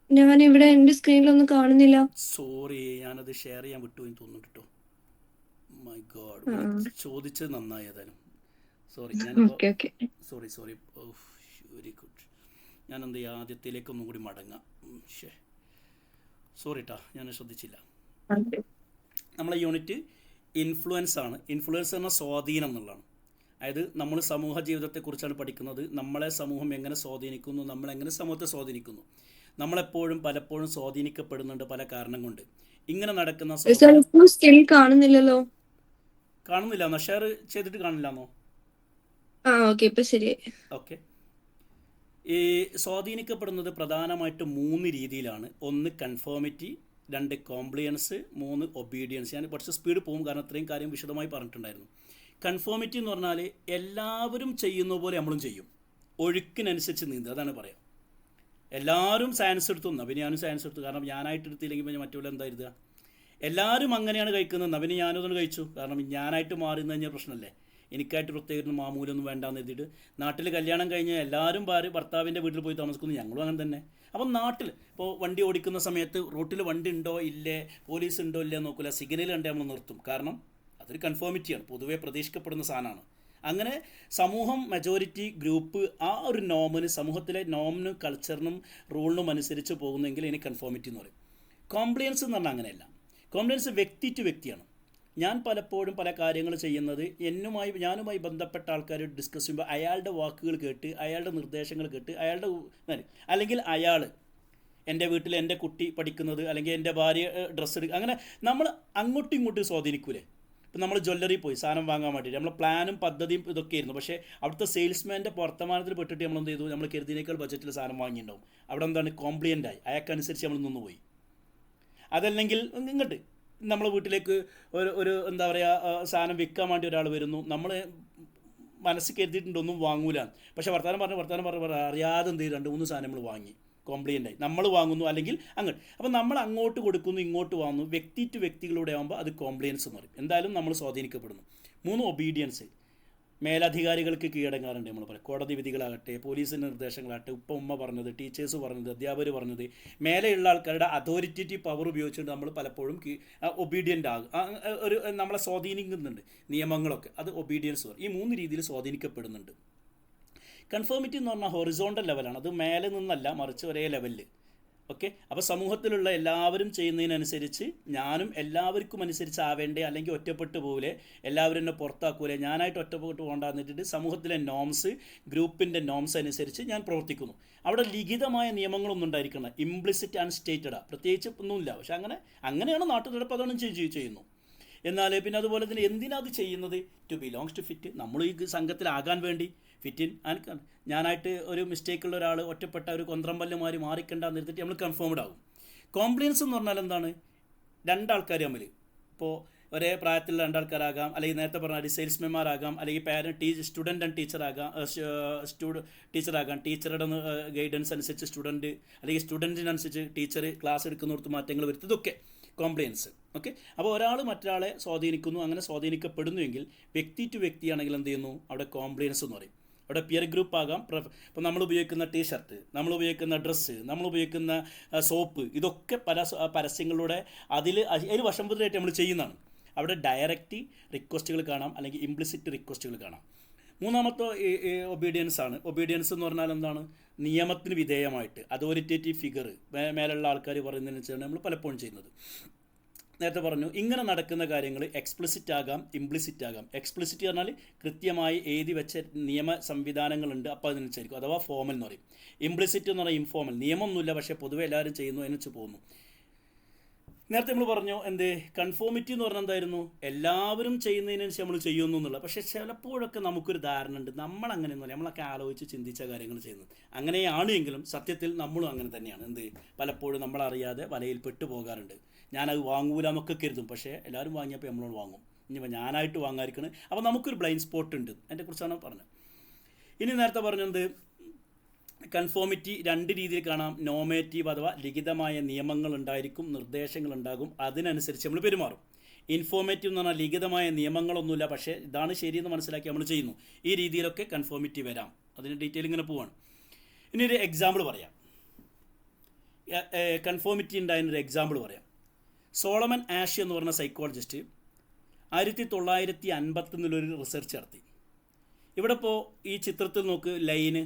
ഞാൻ ഇവിടെ എന്റെ സ്ക്രീനിലൊന്നും കാണുന്നില്ല. സോറി, ഞാനത് ഷെയർ ചെയ്യാൻ വിട്ടുപോയി തോന്നുന്നു കേട്ടോ. മൈ ഗോഡ്, ആ, ചോദിച്ചത് നന്നായി. ഏതായാലും സോറി, ഞാനിപ്പോൾ okay okay. Sorry. Very good. ഞാൻ എന്ത് ചെയ്യാം, ആദ്യത്തിലേക്ക് ഒന്നും കൂടി മടങ്ങാം. സോറി ട്ടാ, ഞാൻ ശ്രദ്ധിച്ചില്ല. നമ്മളെ യൂണിറ്റ് ഇൻഫ്ലുവൻസ് ആണ്. ഇൻഫ്ലുവൻസ് എന്ന സ്വാധീനം എന്നുള്ളതാണ്. അതായത് നമ്മൾ സമൂഹ ജീവിതത്തെക്കുറിച്ചാണ് പഠിക്കുന്നത്. നമ്മളെ സമൂഹം എങ്ങനെ സ്വാധീനിക്കുന്നു, നമ്മളെങ്ങനെ സമൂഹത്തെ സ്വാധീനിക്കുന്നു. നമ്മളെപ്പോഴും പലപ്പോഴും സ്വാധീനിക്കപ്പെടുന്നുണ്ട് പല കാരണം കൊണ്ട്. ഇങ്ങനെ നടക്കുന്ന സാർ ഇപ്പോൾ സ്റ്റിൽ കാണുന്നില്ലല്ലോ. കാണുന്നില്ല. ഷെയർ ചെയ്തിട്ട് കാണില്ലാന്നോ? ഓക്കെ, ഇപ്പൊ ശരിയായി. ഓക്കെ. ഈ സ്വാധീനിക്കപ്പെടുന്നത് പ്രധാനമായിട്ടും 3 രീതിയിലാണ്. 1 കൺഫോമിറ്റി, 2 കോംപ്ലിയൻസ്, 3 ഒബീഡിയൻസ്. ഞാൻ കുറച്ച് സ്പീഡ് പോകും കാരണം അത്രയും കാര്യം വിശദമായി പറഞ്ഞിട്ടുണ്ടായിരുന്നു. കൺഫോമിറ്റി എന്ന് പറഞ്ഞാൽ എല്ലാവരും ചെയ്യുന്ന പോലെ നമ്മളും ചെയ്യും, ഒഴുക്കിനനുസരിച്ച് നീന്തുക, അതാണ് പറയാം. എല്ലാവരും സയൻസ് എടുത്തു, പിന്നെ ഞാനും സയൻസ് എടുത്തു. കാരണം ഞാനായിട്ട് എടുത്തില്ലെങ്കിൽ പിന്നെ മറ്റുള്ള എന്താ എഴുതുക? എല്ലാവരും അങ്ങനെയാണ് കഴിക്കുന്നത്, പിന്നെ ഞാനതൊന്ന് കഴിച്ചു. കാരണം ഞാനായിട്ട് മാറുന്ന കഴിഞ്ഞാൽ പ്രശ്നമല്ലേ. എനിക്കായിട്ട് പ്രത്യേകിച്ച് മാമൂലൊന്നും വേണ്ടാന്ന് എഴുതിയിട്ട് നാട്ടിൽ കല്യാണം കഴിഞ്ഞ് എല്ലാവരും ഭർത്താവിൻ്റെ വീട്ടിൽ പോയി താമസിക്കുന്നു. ഞങ്ങളും അങ്ങനെ തന്നെ. അപ്പം നാട്ടിൽ ഇപ്പോൾ വണ്ടി ഓടിക്കുന്ന സമയത്ത് റോട്ടിൽ വണ്ടി ഉണ്ടോ ഇല്ലേ, പോലീസ് ഉണ്ടോ ഇല്ലേ നോക്കില്ല, സിഗ്നൽ കണ്ടേ നമ്മൾ നിർത്തും. കാരണം അതൊരു കൺഫോമിറ്റിയാണ്, പൊതുവേ പ്രതീക്ഷിക്കപ്പെടുന്ന സാധനമാണ്. അങ്ങനെ സമൂഹം, മെജോറിറ്റി ഗ്രൂപ്പ് ആ ഒരു നോമിന്, സമൂഹത്തിലെ നോമിനും കൾച്ചറിനും റൂളിനും അനുസരിച്ച് പോകുന്നെങ്കിൽ ഇനി കൺഫോമിറ്റി എന്ന് പറയും. കോംപ്ലിയൻസ് എന്ന് പറഞ്ഞാൽ അങ്ങനെയല്ല. കോംപ്ലിയൻസ് വ്യക്തി ടു വ്യക്തിയാണ്. ഞാൻ പലപ്പോഴും പല കാര്യങ്ങൾ ചെയ്യുന്നത് ഞാനുമായി ബന്ധപ്പെട്ട ആൾക്കാർ ഡിസ്കസ് ചെയ്യുമ്പോൾ അയാളുടെ വാക്കുകൾ കേട്ട്, അയാളുടെ നിർദ്ദേശങ്ങൾ കേട്ട്, അല്ലെങ്കിൽ അയാൾ എൻ്റെ വീട്ടിൽ എൻ്റെ കുട്ടി പഠിക്കുന്നത്, അല്ലെങ്കിൽ എൻ്റെ ഭാര്യ ഡ്രസ്സ് എടുക്കുക, അങ്ങനെ നമ്മൾ അങ്ങോട്ടും ഇങ്ങോട്ടും സ്വാധീനിക്കൂലേ. ഇപ്പം നമ്മൾ ജ്വല്ലറി പോയി സാധനം വാങ്ങാൻ വേണ്ടിയിട്ട് നമ്മളെ പ്ലാനും പദ്ധതിയും ഇതൊക്കെ ആയിരുന്നു. പക്ഷേ അവിടുത്തെ സെയിൽസ്മാൻ്റെ വർത്തമാനത്തിൽ പെട്ടിട്ട് നമ്മൾ എന്ത് ചെയ്തു, നമ്മൾ കരുതിനേക്കാൾ ബജറ്റിൽ സാധനം വാങ്ങിയിട്ടുണ്ടാവും. അവിടെ എന്താണ്, കോംപ്ലിയൻ്റായി, അയാൾക്കനുസരിച്ച് നമ്മൾ നിന്ന് പോയി. അതല്ലെങ്കിൽ ഇങ്ങോട്ട് നമ്മളെ വീട്ടിലേക്ക് ഒരു എന്താ പറയുക, സാധനം വിൽക്കാൻ വേണ്ടി ഒരാൾ വരുന്നു, നമ്മൾ മനസ്സിൽ കരുതിയിട്ടുണ്ട് ഒന്നും വാങ്ങൂല, പക്ഷേ വർത്തമാനം പറഞ്ഞ് അറിയാതെ എന്ത് ചെയ്യും, 2-3 സാധനം നമ്മൾ വാങ്ങി, കോംപ്ലിയൻ്റായി. നമ്മൾ വാങ്ങുന്നു അല്ലെങ്കിൽ അങ്ങോട്ട്. അപ്പോൾ നമ്മൾ അങ്ങോട്ട് കൊടുക്കുന്നു, ഇങ്ങോട്ട് വാങ്ങുന്നു. വ്യക്തി ടു വ്യക്തികളുടെ ആകുമ്പോൾ അത് കോംപ്ലിയൻസ് എന്ന് പറയും. എന്തായാലും നമ്മൾ സ്വാധീനിക്കപ്പെടുന്നു. 3 ഒബീഡിയൻസ്. മേലധികാരികൾക്ക് കീഴടങ്ങാറുണ്ട്. നമ്മൾ പറയും കോടതി വിധികളാകട്ടെ, പോലീസിൻ്റെ നിർദ്ദേശങ്ങളാകട്ടെ, ഉമ്മ പറഞ്ഞത്, ടീച്ചേഴ്സ് പറഞ്ഞത്, അധ്യാപകർ പറഞ്ഞത്, മേലെയുള്ള ആൾക്കാരുടെ അതോറിറ്റേറ്റീവ് പവർ ഉപയോഗിച്ചുകൊണ്ട് നമ്മൾ പലപ്പോഴും ഒബീഡിയൻ്റ് ആകും. ഒരു നമ്മളെ സ്വാധീനിക്കുന്നുണ്ട് നിയമങ്ങളൊക്കെ, അത് ഒബീഡിയൻസ് പറയും. ഈ 3 രീതിയിൽ സ്വാധീനിക്കപ്പെടുന്നുണ്ട്. കൺഫോമിറ്റി എന്ന് പറഞ്ഞാൽ ഹൊറിസോണ്ടൽ ലെവലാണ്. അത് മേലെ നിന്നല്ല, മറിച്ച് ഒരേ ലെവലിൽ. ഓക്കെ. അപ്പോൾ സമൂഹത്തിലുള്ള എല്ലാവരും ചെയ്യുന്നതിനനുസരിച്ച് ഞാനും എല്ലാവർക്കും അനുസരിച്ച് ആവേണ്ടേ, അല്ലെങ്കിൽ ഒറ്റപ്പെട്ട് പോകില്ലേ, എല്ലാവരും എന്നെ പുറത്താക്കൂലേ, ഞാനായിട്ട് ഒറ്റപ്പെട്ട് പോകണ്ടെന്നിട്ട് സമൂഹത്തിലെ നോംസ്, ഗ്രൂപ്പിൻ്റെ നോംസ് അനുസരിച്ച് ഞാൻ പ്രവർത്തിക്കുന്നു. അവിടെ ലിഖിതമായ നിയമങ്ങളൊന്നും ഉണ്ടായിരിക്കണം. ഇംപ്ലിസിറ്റ് ആൻഡ് സ്റ്റേറ്റഡാ, പ്രത്യേകിച്ച് ഒന്നുമില്ല. പക്ഷെ അങ്ങനെയാണ് നാട്ടു നടപ്പ്, അതാണ് ചെയ്യുന്നു. എന്നാൽ പിന്നെ അതുപോലെ തന്നെ എന്തിനാ അത് ചെയ്യുന്നത്? To belongs to fit. നമ്മൾ ഈ സംഘത്തിലാകാൻ വേണ്ടി ഫിറ്റ് ഇൻ ആൻഡ് ഞാനായിട്ട് ഒരു മിസ്റ്റേക്കുള്ള ഒരാൾ, ഒറ്റപ്പെട്ട ഒരു കൊന്ത്രമ്പല്ലുമാരി മാറിക്കണ്ടെന്ന് എടുത്തിട്ട് നമ്മൾ കൺഫേംഡ് ആകും. കോംപ്ലിയൻസ് എന്ന് പറഞ്ഞാൽ എന്താണ്? 2 ആൾക്കാർ തമ്മിൽ, ഇപ്പോൾ ഒരേ പ്രായത്തിലുള്ള 2 ആൾക്കാരാകാം, അല്ലെങ്കിൽ നേരത്തെ പറഞ്ഞാൽ സെയിൽസ്മാൻമാരാകാം, അല്ലെങ്കിൽ സ്റ്റുഡൻ്റ് ആൻഡ് ടീച്ചറാകാം. ടീച്ചറാകാം, ടീച്ചറുടെ ഗൈഡൻസ് അനുസരിച്ച് സ്റ്റുഡൻറ്റ്, അല്ലെങ്കിൽ സ്റ്റുഡൻറ്റിനനുസരിച്ച് ടീച്ചർ ക്ലാസ് എടുക്കുന്നിടത്ത് മാറ്റങ്ങൾ വരുത്തും. ഇതൊക്കെ കോംപ്ലിയൻസ്. ഓക്കെ. അപ്പോൾ ഒരാൾ മറ്റൊരാളെ സ്വാധീനിക്കുന്നു, അങ്ങനെ സ്വാധീനിക്കപ്പെടുന്നുവെങ്കിൽ വ്യക്തി ടു വ്യക്തിയാണെങ്കിൽ എന്ത് ചെയ്യുന്നു, അവിടെ കോംപ്ലിയൻസ് എന്ന് പറയും. അവിടെ പിയർ ഗ്രൂപ്പ് ആകാം. ഇപ്പോൾ നമ്മൾ ഉപയോഗിക്കുന്ന ടീഷർട്ട്, നമ്മൾ ഉപയോഗിക്കുന്ന ഡ്രസ്സ്, നമ്മൾ ഉപയോഗിക്കുന്ന സോപ്പ്, ഇതൊക്കെ പല പരസ്യങ്ങളിലൂടെ അതിൽ വശംബദ്ധരായിട്ട് നമ്മൾ ചെയ്യുന്നതാണ്. അവിടെ ഡയറക്റ്റ് റിക്വസ്റ്റുകൾ കാണാം, അല്ലെങ്കിൽ ഇംപ്ലിസിറ്റ് റിക്വസ്റ്റുകൾ കാണാം. 3ാമത്തെ ഒബീഡിയൻസ് ആണ്. ഒബീഡിയൻസ് എന്ന് പറഞ്ഞാൽ എന്താണ്? നിയമത്തിന് വിധേയമായിട്ട് അതോറിറ്റേറ്റീവ് ഫിഗർ, മേലുള്ള ആൾക്കാർ പറയുന്നതിനനുസരിച്ചാണ് നമ്മൾ പലപ്പോഴും ചെയ്യുന്നത്. നേരത്തെ പറഞ്ഞു, ഇങ്ങനെ നടക്കുന്ന കാര്യങ്ങൾ എക്സ്പ്ലിസിറ്റ് ആകാം, ഇംപ്ലിസിറ്റ് ആകാം. എക്സ്പ്ലിസിറ്റ് പറഞ്ഞാൽ കൃത്യമായി എഴുതി വെച്ച നിയമ സംവിധാനങ്ങളുണ്ട്, അപ്പോൾ അതിനനുസരിക്കും, അഥവാ ഫോമൽ എന്ന് പറയും. ഇംപ്ലിസിറ്റ് എന്ന് പറഞ്ഞാൽ ഇൻഫോമൽ, നിയമമൊന്നുമില്ല പക്ഷേ പൊതുവെ എല്ലാവരും ചെയ്യുന്നു, അതിനനുസരിച്ച് പോകുന്നു. നേരത്തെ നമ്മൾ പറഞ്ഞു എന്ത്, കൺഫോമിറ്റി എന്ന് പറഞ്ഞാൽ എന്തായിരുന്നു, എല്ലാവരും ചെയ്യുന്നതിനനുസരിച്ച് നമ്മൾ ചെയ്യുന്നു എന്നുള്ള. പക്ഷേ ചിലപ്പോഴൊക്കെ നമുക്കൊരു ധാരണ ഉണ്ട്, നമ്മളങ്ങനെയൊന്നുമില്ല, നമ്മളൊക്കെ ആലോചിച്ച് ചിന്തിച്ച കാര്യങ്ങൾ ചെയ്യുന്നത്. അങ്ങനെയാണ് എങ്കിലും സത്യത്തിൽ നമ്മളും അങ്ങനെ തന്നെയാണ്. എന്ത്, പലപ്പോഴും നമ്മളറിയാതെ വലയിൽ പെട്ടു പോകാറുണ്ട്. ഞാനത് വാങ്ങൂല എന്നൊക്കെ കരുതും, പക്ഷേ എല്ലാവരും വാങ്ങിയപ്പോൾ നമ്മളോട് വാങ്ങും. ഇനിയിപ്പോൾ ഞാനായിട്ട് വാങ്ങാതിരിക്കണം. അപ്പോൾ നമുക്കൊരു ബ്ലൈൻഡ് സ്പോട്ട് ഉണ്ട്. അതിനെക്കുറിച്ചാണ് പറഞ്ഞത്. ഇനി നേരത്തെ പറഞ്ഞത് കൺഫോമിറ്റി 2 രീതിയിൽ കാണാം. നോമേറ്റീവ് അഥവാ ലിഖിതമായ നിയമങ്ങൾ ഉണ്ടായിരിക്കും, നിർദ്ദേശങ്ങൾ ഉണ്ടാകും, അതിനനുസരിച്ച് നമ്മൾ പെരുമാറും. ഇൻഫോർമേറ്റീവ് എന്ന് പറഞ്ഞാൽ ലിഖിതമായ നിയമങ്ങളൊന്നുമില്ല, പക്ഷേ ഇതാണ് ശരിയെന്ന് മനസ്സിലാക്കി നമ്മൾ ചെയ്യുന്നു. ഈ രീതിയിലൊക്കെ കൺഫോമിറ്റി വരാം. അതിന് ഡീറ്റെയിൽ ഇങ്ങനെ പോവാണ്. ഇനി ഒരു എക്സാമ്പിൾ പറയാം, കൺഫോമിറ്റി ഉണ്ടായതിനൊരു എക്സാമ്പിൾ പറയാം. സോളമൻ ആഷ് എന്ന് പറഞ്ഞ സൈക്കോളജിസ്റ്റ് 1951 റിസർച്ച് നടത്തി. ഇവിടെ ഇപ്പോൾ ഈ ചിത്രത്തിൽ നോക്ക്, ലൈന്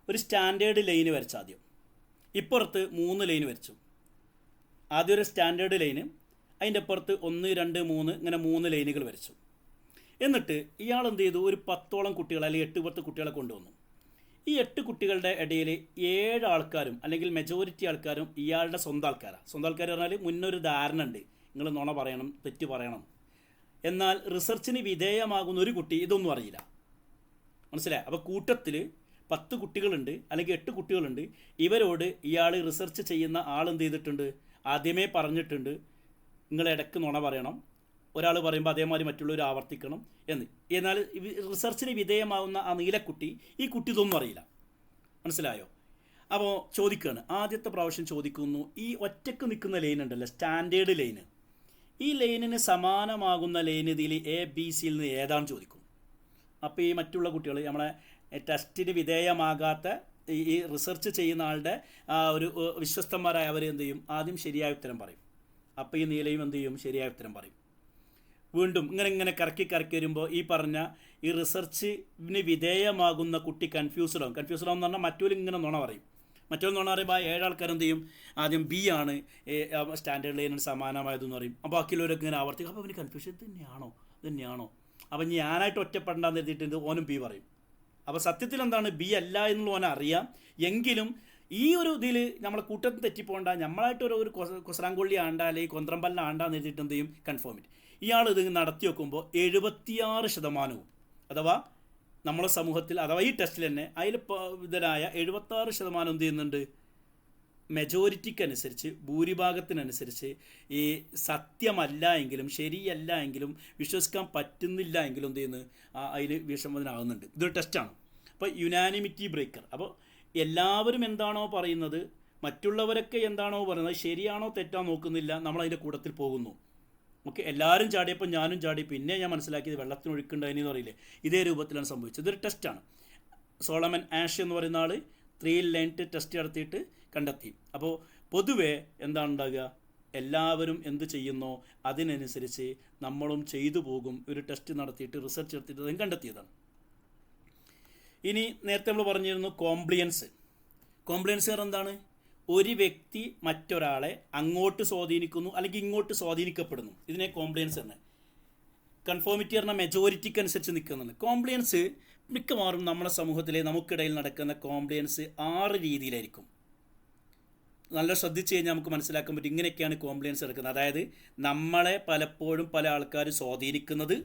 ഒരു സ്റ്റാൻഡേർഡ് ലൈന് വരച്ച ആദ്യം, ഇപ്പുറത്ത് 3 ലൈന് വരച്ചു. ആദ്യം ഒരു സ്റ്റാൻഡേർഡ് ലൈന്, അതിൻ്റെ അപ്പുറത്ത് 1, 2, 3 ഇങ്ങനെ 3 ലൈനുകൾ വരച്ചു. എന്നിട്ട് ഇയാൾ എന്ത് ചെയ്തു, ഒരു 10ഓളം കുട്ടികളെ അല്ലെങ്കിൽ 8-10 കുട്ടികളെ കൊണ്ടുവന്നു. ഈ 8 കുട്ടികളുടെ ഇടയിൽ 7 ആൾക്കാരും അല്ലെങ്കിൽ മെജോറിറ്റി ആൾക്കാരും ഇയാളുടെ സ്വന്തം ആൾക്കാരാണ്. സ്വന്തം ആൾക്കാർ പറഞ്ഞാൽ മുന്നൊരു ധാരണ ഉണ്ട്, നിങ്ങൾ നുണ പറയണം, തെറ്റ് പറയണം. എന്നാൽ റിസർച്ചിന് വിധേയമാകുന്ന ഒരു കുട്ടി ഇതൊന്നും അറിയില്ല. മനസ്സിലായി? അപ്പോൾ കൂട്ടത്തിൽ 10 കുട്ടികളുണ്ട് അല്ലെങ്കിൽ 8 കുട്ടികളുണ്ട്. ഇവരോട് ഇയാൾ റിസർച്ച് ചെയ്യുന്ന ആൾ എന്ത് ചെയ്തിട്ടുണ്ട്, ആദ്യമേ പറഞ്ഞിട്ടുണ്ട്, നിങ്ങൾ ഇടയ്ക്ക് നുണ പറയണം, ഒരാൾ പറയുമ്പോൾ അതേമാതിരി മറ്റുള്ളവർ ആവർത്തിക്കണം എന്ന്. എന്നാൽ റിസർച്ചിന് വിധേയമാകുന്ന ആ നീലക്കുട്ടി, ഈ കുട്ടി ഇതൊന്നും അറിയില്ല. മനസ്സിലായോ? അപ്പോൾ ചോദിക്കുകയാണ്, ആദ്യത്തെ പ്രാവശ്യം ചോദിക്കുന്നു, ഈ ഒറ്റക്ക് നിൽക്കുന്ന ലൈൻ ഉണ്ടല്ലോ, സ്റ്റാൻഡേർഡ് ലൈന്, ഈ ലൈനിന് സമാനമാകുന്ന ലൈൻ ഇതിൽ ABCയിൽ നിന്ന് ഏതാണെന്ന് ചോദിക്കും. അപ്പോൾ ഈ മറ്റുള്ള കുട്ടികൾ, നമ്മളെ ടെസ്റ്റിന് വിധേയമാകാത്ത ഈ റിസർച്ച് ചെയ്യുന്ന ആളുടെ ഒരു വിശ്വസ്തന്മാരായ അവർ എന്ത് ചെയ്യും, ആദ്യം ശരിയായ ഉത്തരം പറയും. അപ്പോൾ ഈ നീലയും എന്ത് ചെയ്യും, ശരിയായ ഉത്തരം പറയും. വീണ്ടും ഇങ്ങനെ കറക്കി വരുമ്പോൾ ഈ പറഞ്ഞ ഈ റിസർച്ചിന് വിധേയമാകുന്ന കുട്ടി കൺഫ്യൂസ്ഡ് ആവും എന്ന് പറഞ്ഞാൽ മറ്റൊരു ഇങ്ങനെ നുണ പറയും. മറ്റൊരു നുണ പറയുമ്പോൾ 7 ആൾക്കാർ എന്ത് ചെയ്യും, ആദ്യം B ആണ് സ്റ്റാൻഡേർഡ് ലൈനിന് സമാനമായതെന്ന് പറയും. അപ്പോൾ ബാക്കിയുള്ളവരൊക്കെ ഇങ്ങനെ ആവർത്തിക്കും. അപ്പോൾ അവന് കൺഫ്യൂഷൻ, ഇത് തന്നെയാണോ. അപ്പോൾ ഞാനായിട്ട് ഒറ്റപ്പെടേണ്ടെന്ന് എഴുതിയിട്ടുണ്ട്, ഓനും B പറയും. അപ്പോൾ സത്യത്തിൽ എന്താണ്, B അല്ല എന്നുള്ള ഓനെ അറിയാം. എങ്കിലും ഈ ഒരു ഇതിൽ നമ്മളെ കൂട്ടത്തിൽ തെറ്റിപ്പോണ്ട, നമ്മളായിട്ട് ഒരു കുസറാങ്കൊള്ളി ആണ്ട അല്ലെങ്കിൽ കൊന്ത്രമ്പല്ല ആണ്ടാന്ന് എഴുതിയിട്ട് എന്ത് ചെയ്യും, കൺഫോമിറ്റ്. ഇയാൾ ഇത് നടത്തി വെക്കുമ്പോൾ 76%, അഥവാ നമ്മളെ സമൂഹത്തിൽ, അഥവാ ഈ ടെസ്റ്റിൽ തന്നെ അതിൽ ഇതിനായ 76% എന്ത് ചെയ്യുന്നുണ്ട്, മെജോറിറ്റിക്കനുസരിച്ച്, ഭൂരിഭാഗത്തിനനുസരിച്ച് ഈ സത്യമല്ല എങ്കിലും ശരിയല്ല എങ്കിലും വിശ്വസിക്കാൻ പറ്റുന്നില്ല എങ്കിലും എന്ത് ചെയ്യുന്നു, അതിൽ വിഷമത്തിനാകുന്നുണ്ട്. ഇതൊരു ടെസ്റ്റാണ്. അപ്പോൾ യുനാനിമിറ്റി ബ്രേക്കർ. അപ്പോൾ എല്ലാവരും എന്താണോ പറയുന്നത്, മറ്റുള്ളവരൊക്കെ എന്താണോ പറയുന്നത്, ശരിയാണോ തെറ്റാണോ നോക്കുന്നില്ല, നമ്മളതിൻ്റെ കൂട്ടത്തിൽ പോകുന്നു. ഓക്കെ, എല്ലാവരും ചാടിയപ്പോൾ ഞാനും ചാടി, പിന്നെ ഞാൻ മനസ്സിലാക്കിയത് വെള്ളത്തിനൊഴുക്കുണ്ടായിന്ന് പറയില്ലേ, ഇതേ രൂപത്തിലാണ് സംഭവിച്ചത്. ഇതൊരു ടെസ്റ്റാണ്. സോളമൻ ആഷ് എന്ന് പറയുന്ന ആൾ 3 ലൈൻ ടെസ്റ്റ് നടത്തിയിട്ട് കണ്ടെത്തി. അപ്പോൾ പൊതുവേ എന്താണ് ഉണ്ടാകുക, എല്ലാവരും എന്ത് ചെയ്യുന്നോ അതിനനുസരിച്ച് നമ്മളും ചെയ്തു പോകും. ഒരു ടെസ്റ്റ് നടത്തിയിട്ട് റിസർച്ച് നടത്തിയിട്ട് അതും കണ്ടെത്തിയതാണ്. ഇനി നേരത്തെ നമ്മൾ പറഞ്ഞിരുന്നു കോംപ്ലിയൻസ്. കോംപ്ലിയൻസ് എന്താണ്, ഒരു വ്യക്തി മറ്റൊരാളെ അങ്ങോട്ട് സ്വാധീനിക്കുന്നു അല്ലെങ്കിൽ ഇങ്ങോട്ട് സ്വാധീനിക്കപ്പെടുന്നു. ഇതിനെ കോംപ്ലിയൻസ് എന്ന്. കൺഫോമിറ്റി പറഞ്ഞാൽ മെജോറിറ്റിക്ക് അനുസരിച്ച് നിൽക്കുന്നുണ്ട്. കോംപ്ലിയൻസ് മിക്കവാറും നമ്മുടെ സമൂഹത്തിലെ നമുക്കിടയിൽ നടക്കുന്ന കോംപ്ലിയൻസ് 6 രീതിയിലായിരിക്കും. നല്ല ശ്രദ്ധിച്ച് കഴിഞ്ഞാൽ നമുക്ക് മനസ്സിലാക്കാൻ പറ്റും, ഇങ്ങനെയൊക്കെയാണ് കോംപ്ലിയൻസ് എടുക്കുന്നത്. അതായത് നമ്മളെ പലപ്പോഴും പല ആൾക്കാർ സ്വാധീനിക്കുന്നത്,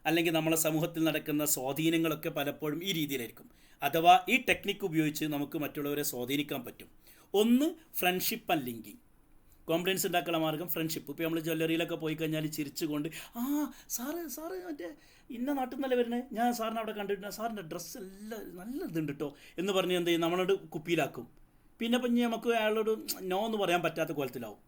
അല്ലെങ്കിൽ നമ്മളെ സമൂഹത്തിൽ നടക്കുന്ന സ്വാധീനങ്ങളൊക്കെ പലപ്പോഴും ഈ രീതിയിലായിരിക്കും. അഥവാ ഈ ടെക്നിക്ക് ഉപയോഗിച്ച് നമുക്ക് മറ്റുള്ളവരെ സ്വാധീനിക്കാൻ പറ്റും. ഒന്ന്, ഫ്രണ്ട്ഷിപ്പ് ആൻഡ് ലിങ്കിങ്. കോംപ്ലിയൻസ് ഉണ്ടാക്കാനുള്ള മാർഗ്ഗം ഫ്രണ്ട്ഷിപ്പ്. ഇപ്പോൾ നമ്മൾ ജ്വല്ലറിയിലൊക്കെ പോയി കഴിഞ്ഞാൽ ചിരിച്ചുകൊണ്ട്, സാറ് മറ്റേ ഇന്ന നാട്ടിൽ നിന്നല്ലേ വരുന്നത്, ഞാൻ സാറിനെ അവിടെ കണ്ടിട്ടുണ്ട്, സാറിൻ്റെ ഡ്രസ്സ് എല്ലാം നല്ല ഇതുണ്ട് കേട്ടോ എന്ന് പറഞ്ഞ് എന്ത് ചെയ്യും, നമ്മളോട് കുപ്പിയിലാക്കും. പിന്നെ നമുക്ക് അയാളോട് നോ എന്ന് പറയാൻ പറ്റാത്ത കോലത്തിലാവും.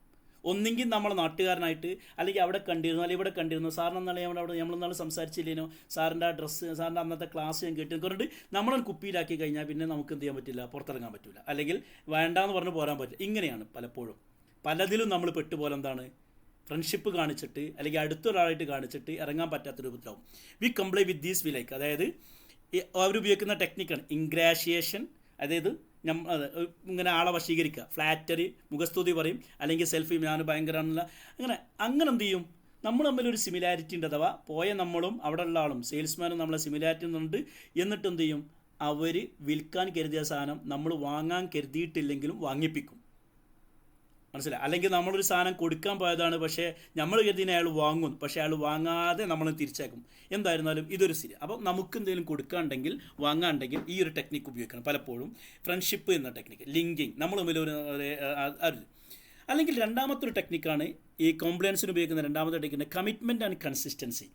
ഒന്നെങ്കിൽ നമ്മളെ നാട്ടുകാരനായിട്ട്, അല്ലെങ്കിൽ അവിടെ കണ്ടിരുന്നു, അല്ലെങ്കിൽ ഇവിടെ കണ്ടിരുന്നു, സാറിനെന്നാളെ നമ്മളെന്നാൾ സംസാരിച്ചില്ലേനോ, സാറിൻ്റെ ആ ഡ്രസ്സ്, സാറിൻ്റെ അന്നത്തെ ക്ലാസ് ഞാൻ കേട്ടു പറഞ്ഞിട്ട് നമ്മളൊരു കുപ്പിയിലാക്കി കഴിഞ്ഞാൽ പിന്നെ നമുക്ക് എന്ത് ചെയ്യാൻ പറ്റില്ല, പുറത്തിറങ്ങാൻ പറ്റില്ല, അല്ലെങ്കിൽ വേണ്ടാന്ന് പറഞ്ഞ് പോരാൻ പറ്റില്ല. ഇങ്ങനെയാണ് പലപ്പോഴും പലതിലും നമ്മൾ പെട്ടുപോലെ എന്താണ്, ഫ്രണ്ട്ഷിപ്പ് കാണിച്ചിട്ട് അല്ലെങ്കിൽ അടുത്തൊരാളായിട്ട് കാണിച്ചിട്ട് ഇറങ്ങാൻ പറ്റാത്ത രൂപത്തിലാവും. We comply with these we like. അതായത് അവരുപയോഗിക്കുന്ന ടെക്നിക്കാണ് ഇൻഗ്രാഷിയേഷൻ. അതായത് ഇങ്ങനെ ആളെ വശീകരിക്കുക, ഫ്ലാറ്ററി, മുഖസ്തുതി പറയും, അല്ലെങ്കിൽ സെൽഫി, ഞാൻ ഭയങ്കരമാണെന്നുള്ള അങ്ങനെ എന്ത് ചെയ്യും, നമ്മൾ തമ്മിലൊരു സിമിലാരിറ്റി ഉണ്ട്. അഥവാ പോയ നമ്മളും അവിടെ ഉള്ള ആളും സെയിൽസ്മാനും നമ്മളെ സിമിലാരിറ്റി ഉണ്ട്. എന്നിട്ട് എന്ത് ചെയ്യും, അവർ വിൽക്കാൻ കരുതിയ സാധനം നമ്മൾ വാങ്ങാൻ കരുതിയിട്ടില്ലെങ്കിലും വാങ്ങിപ്പിക്കും. മനസ്സിലായി? അല്ലെങ്കിൽ നമ്മളൊരു സാധനം കൊടുക്കാൻ പോയതാണ്, പക്ഷേ നമ്മൾ കരുതിനെ അയാൾ വാങ്ങും, പക്ഷേ അയാൾ വാങ്ങാതെ നമ്മൾ തിരിച്ചേക്കും. എന്തായിരുന്നാലും ഇതൊരു ശരി. അപ്പോൾ നമുക്ക് എന്തെങ്കിലും കൊടുക്കാണ്ടെങ്കിൽ വാങ്ങാണ്ടെങ്കിൽ ഈ ഒരു ടെക്നിക്ക് ഉപയോഗിക്കണം. പലപ്പോഴും ഫ്രണ്ട്ഷിപ്പ് എന്ന ടെക്നിക്ക്, ലിങ്കിങ്, നമ്മൾ തമ്മിൽ ഒരു അല്ലെങ്കിൽ രണ്ടാമത്തെ ഒരു ടെക്നിക്കാണ് ഈ കോംപ്ലിയൻസിന് ഉപയോഗിക്കുന്ന രണ്ടാമത്തെ ടെക്നിക്ക്, കമ്മിറ്റ്മെൻറ്റ് ആൻഡ് കൺസിസ്റ്റൻസി.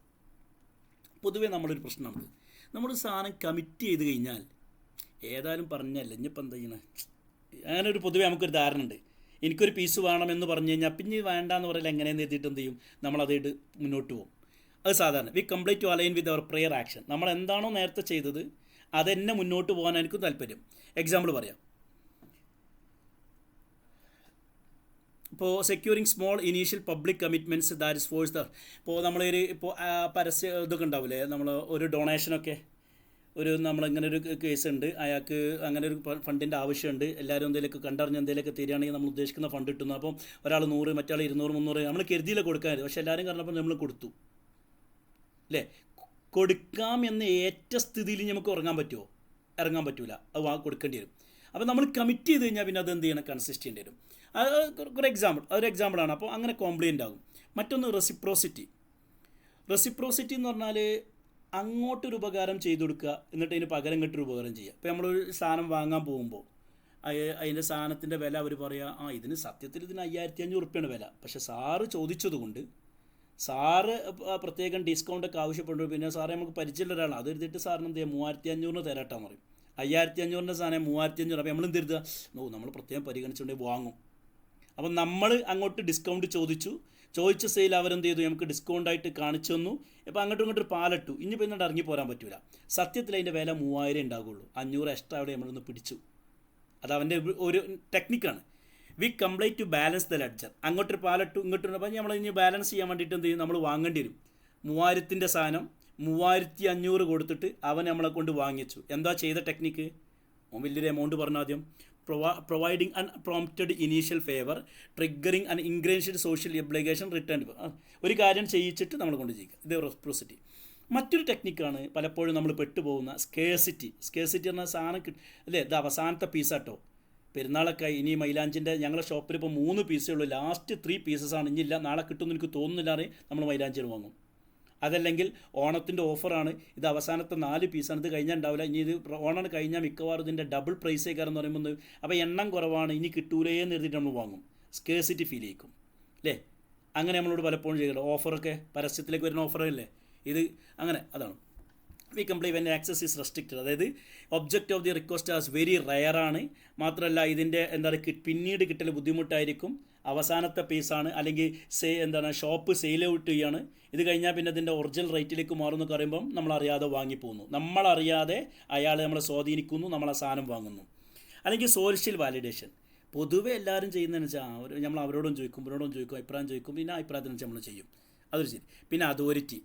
പൊതുവേ നമ്മളൊരു പ്രശ്നമാണ്, നമ്മളൊരു സാധനം കമ്മിറ്റ് ചെയ്ത് കഴിഞ്ഞാൽ ഏതായാലും പറഞ്ഞല്ല ഇനിയിപ്പോൾ എന്താ ചെയ്യണേ, അങ്ങനെ ഒരു പൊതുവേ നമുക്കൊരു ധാരണ ഉണ്ട്. എനിക്കൊരു പീസ് വേണമെന്ന് പറഞ്ഞു കഴിഞ്ഞാൽ പിന്നെ വേണ്ടാന്ന് പറയില്ല, എങ്ങനെയെന്ന് എഴുതിയിട്ട് എന്ത് ചെയ്യും, നമ്മളതായിട്ട് മുന്നോട്ട് പോകും. അത് സാധാരണ. We complete to align with our prior action. നമ്മൾ എന്താണോ നേരത്തെ ചെയ്തത് അതെന്നെ മുന്നോട്ട് പോകാൻ എനിക്ക് താല്പര്യം. എക്സാമ്പിൾ പറയാം. ഇപ്പോൾ securing small initial public commitments that is force ഇപ്പോൾ നമ്മളൊരു ഇപ്പോൾ പരസ്യ ഇതൊക്കെ ഉണ്ടാവില്ലേ, നമ്മൾ ഒരു ഡൊണേഷനൊക്കെ നമ്മളിങ്ങനെ ഒരു കേസ് ഉണ്ട്, അയാൾക്ക് അങ്ങനെ ഒരു ഫണ്ടിൻ്റെ ആവശ്യമുണ്ട്, എല്ലാവരും എന്തെങ്കിലുമൊക്കെ കണ്ടറിഞ്ഞ് എന്തെങ്കിലുമൊക്കെ തരികയാണെങ്കിൽ നമ്മൾ ഉദ്ദേശിക്കുന്ന ഫണ്ട് കിട്ടുന്നു. അപ്പം ഒരാൾ 100, മറ്റാൾ 200, 300 നമ്മൾ കരുതിയില്ല കൊടുക്കാൻ, പക്ഷേ എല്ലാവരും പറഞ്ഞപ്പോൾ നമ്മൾ കൊടുത്തു അല്ലേ. കൊടുക്കാം എന്ന ഏറ്റ സ്ഥിതിയിൽ നമുക്ക് ഇറങ്ങാൻ പറ്റില്ല, അത് കൊടുക്കേണ്ടി വരും. അപ്പോൾ നമ്മൾ കമ്മിറ്റ് ചെയ്ത് കഴിഞ്ഞാൽ പിന്നെ അത് എന്ത് ചെയ്യണം, കൺസിസ്റ്റ് ചെയ്യേണ്ടി വരും. അത് ഒരു എക്സാമ്പിളാണ്. അപ്പോൾ അങ്ങനെ കോംപ്ലിയൻ്റ് ആകും. മറ്റൊന്ന് റെസിപ്രോസിറ്റി എന്ന് പറഞ്ഞാൽ അങ്ങോട്ടൊരു ഉപകാരം ചെയ്തു കൊടുക്കുക, എന്നിട്ട് അതിന് പകരം ഇങ്ങോട്ടൊരു ഉപകാരം ചെയ്യുക. ഇപ്പോൾ നമ്മളൊരു സാധനം വാങ്ങാൻ പോകുമ്പോൾ അതിൻ്റെ സാധനത്തിൻ്റെ വില അവർ പറയുക, ഇതിന് സത്യത്തിൽ ഇതിന് 5500 ഉറുപ്പ്യാണ് വില, പക്ഷേ സാറ് ചോദിച്ചതുകൊണ്ട് സാറ് പ്രത്യേകം ഡിസ്കൗണ്ടൊക്കെ ആവശ്യപ്പെട്ടു. പിന്നെ സാറേ നമുക്ക് പരിചയമുള്ള ഒരാളാണ്, അത് എടുത്തിട്ട് സാറിന് എന്ത് ചെയ്യുക, 3500 തരാട്ടാന്ന് പറയും. 5500 സാധനം 3500. അപ്പോൾ നമ്മൾ എന്ത് കരുതുക, നമ്മൾ പ്രത്യേകം പരിഗണിച്ചുകൊണ്ടേ വാങ്ങും. അപ്പം നമ്മൾ അങ്ങോട്ട് ഡിസ്കൗണ്ട് ചോദിച്ച സെയിൽ അവരെന്ത് ചെയ്തു, നമുക്ക് ഡിസ്കൗണ്ടായിട്ട് കാണിച്ചു തന്നു. ഇപ്പോൾ അങ്ങോട്ടും ഇങ്ങോട്ടൊരു പാലിട്ടു, ഇനി പിന്നെ ഇറങ്ങി പോരാൻ പറ്റില്ല. സത്യത്തിൽ അതിൻ്റെ വില 3000 ഉണ്ടാകുള്ളൂ, 500 എക്സ്ട്രാ അവിടെ നമ്മളൊന്ന് പിടിച്ചു. അത് അവൻ്റെ ഒരു ടെക്നിക്കാണ്. We complete to balance the ledger. അങ്ങോട്ടൊരു പാലിട്ടു, ഇങ്ങോട്ടൊരു, അപ്പം നമ്മൾ ഇനി ബാലൻസ് ചെയ്യാൻ വേണ്ടിയിട്ട് എന്ത് ചെയ്യും, നമ്മൾ വാങ്ങേണ്ടി വരും. 3000 സാധനം 3500 കൊടുത്തിട്ട് അവൻ നമ്മളെ കൊണ്ട് വാങ്ങിച്ചു. എന്താ ചെയ്ത ടെക്നിക്ക്, വലിയൊരു എമൗണ്ട് പറഞ്ഞു ആദ്യം. Providing unprompted initial favour, triggering and ingrained social obligation, return. ഒരു കാര്യം ചെയ്യിച്ചിട്ട് നമ്മൾ കൊണ്ട് ചെയ്യിക്കുക. ഇത് റെസിപ്രോസിറ്റി. മറ്റൊരു ടെക്നിക്കാണ് പലപ്പോഴും നമ്മൾ പെട്ടുപോകുന്ന സ്കേഴ്സിറ്റി പറഞ്ഞാൽ സാധനം അല്ലേ, ഇത് അവസാനത്തെ പീസാട്ടോ. പെരുന്നാളൊക്കെ ഇനി മൈലാഞ്ചിൻ്റെ ഞങ്ങളുടെ ഷോപ്പിൽ ഇപ്പോൾ 3 പീസേ ഉള്ളൂ, ലാസ്റ്റ് 3 പീസസാണ്, ഇനിയില്ല നാളെ കിട്ടുമെന്ന് എനിക്ക് തോന്നുന്നില്ലാതെ നമ്മൾ മൈലാഞ്ചിന് വാങ്ങും. അതല്ലെങ്കിൽ ഓണത്തിൻ്റെ ഓഫറാണ്, ഇത് അവസാനത്തെ 4 പീസാണ്, ഇത് കഴിഞ്ഞാൽ ഉണ്ടാവില്ല, ഇനി ഇത് ഓണം കഴിഞ്ഞാൽ മിക്കവാറും ഇതിൻ്റെ ഡബിൾ പ്രൈസേ കാരണം പറയുമ്പോൾ അപ്പോൾ എണ്ണം കുറവാണ്, ഇനി കിട്ടൂലേന്ന് എഴുതിയിട്ട് നമ്മൾ വാങ്ങും. സ്കേഴ്സിറ്റി ഫീൽ ചെയ്യിക്കും അല്ലേ. അങ്ങനെ നമ്മളോട് പലപ്പോഴും ചെയ്യണം. ഓഫറൊക്കെ പരസ്യത്തിലേക്ക് വരുന്ന ഓഫറല്ലേ ഇത്, അങ്ങനെ അതാണ്. We complete when access is restricted, അതായത് object of the request as very റയറാണ്. മാത്രമല്ല ഇതിൻ്റെ പിന്നീട് കിട്ടൽ ബുദ്ധിമുട്ടായിരിക്കും. അവസാനത്തെ പീസാണ്, അല്ലെങ്കിൽ ഷോപ്പ് സെയിൽ ഔട്ട് ചെയ്യാണ്. ഇത് കഴിഞ്ഞാൽ പിന്നെ ഇതിൻ്റെ ഒറിജിനൽ റേറ്റിലേക്ക് മാറുമെന്നൊക്കെ പറയുമ്പം നമ്മളറിയാതെ വാങ്ങിപ്പോകുന്നു. നമ്മളറിയാതെ അയാൾ നമ്മളെ സ്വാധീനിക്കുന്നു, നമ്മളെ സാധനം വാങ്ങുന്നു. അല്ലെങ്കിൽ സോഷ്യൽ വാലിഡേഷൻ പൊതുവെ എല്ലാവരും ചെയ്യുന്നതെന്ന് വെച്ചാൽ നമ്മൾ അവരോടും ചോദിക്കും, അഭിപ്രായം ചോദിക്കും, പിന്നെ അഭിപ്രായത്തിനനുസരിച്ച് നമ്മൾ ചെയ്യും. അതൊരു ശരി. പിന്നെ അതോറിറ്റി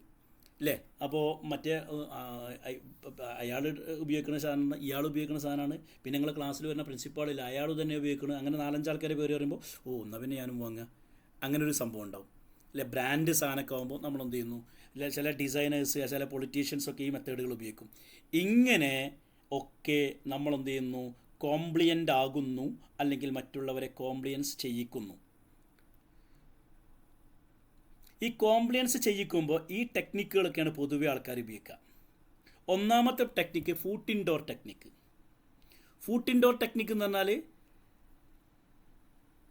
അല്ലേ. അപ്പോൾ മറ്റേ അയാൾ ഉപയോഗിക്കുന്ന സാധനം ഇയാൾ ഉപയോഗിക്കുന്ന സാധനമാണ്. പിന്നെ നിങ്ങൾ ക്ലാസ്സിൽ വരുന്ന പ്രിൻസിപ്പാളില്ല, അയാൾ തന്നെ ഉപയോഗിക്കണം. അങ്ങനെ 4-5 ആൾക്കാരെ പേര് പറയുമ്പോൾ എന്നാൽ പിന്നെ ഞാനും വാങ്ങുക, അങ്ങനെ ഒരു സംഭവം ഉണ്ടാവും അല്ലേ. ബ്രാൻഡ് സാധനമൊക്കെ ആകുമ്പോൾ നമ്മൾ എന്ത് ചെയ്യുന്നു, അല്ലെ ചില ഡിസൈനേഴ്സ്, ചില പൊളിറ്റീഷ്യൻസൊക്കെ ഈ മെത്തേഡുകൾ ഉപയോഗിക്കും. ഇങ്ങനെ ഒക്കെ നമ്മൾ എന്ത് ചെയ്യുന്നു, കോംപ്ലിയൻ്റ് ആകുന്നു, അല്ലെങ്കിൽ മറ്റുള്ളവരെ കോംപ്ലിയൻസ് ചെയ്യിക്കുന്നു. ഈ കോംപ്ലിയൻസ് ചെയ്യിക്കുമ്പോൾ ഈ ടെക്നിക്കുകളൊക്കെയാണ് പൊതുവെ ആൾക്കാർ ഉപയോഗിക്കുക. ഒന്നാമത്തെ technique foot in door technique. എന്ന് പറഞ്ഞാൽ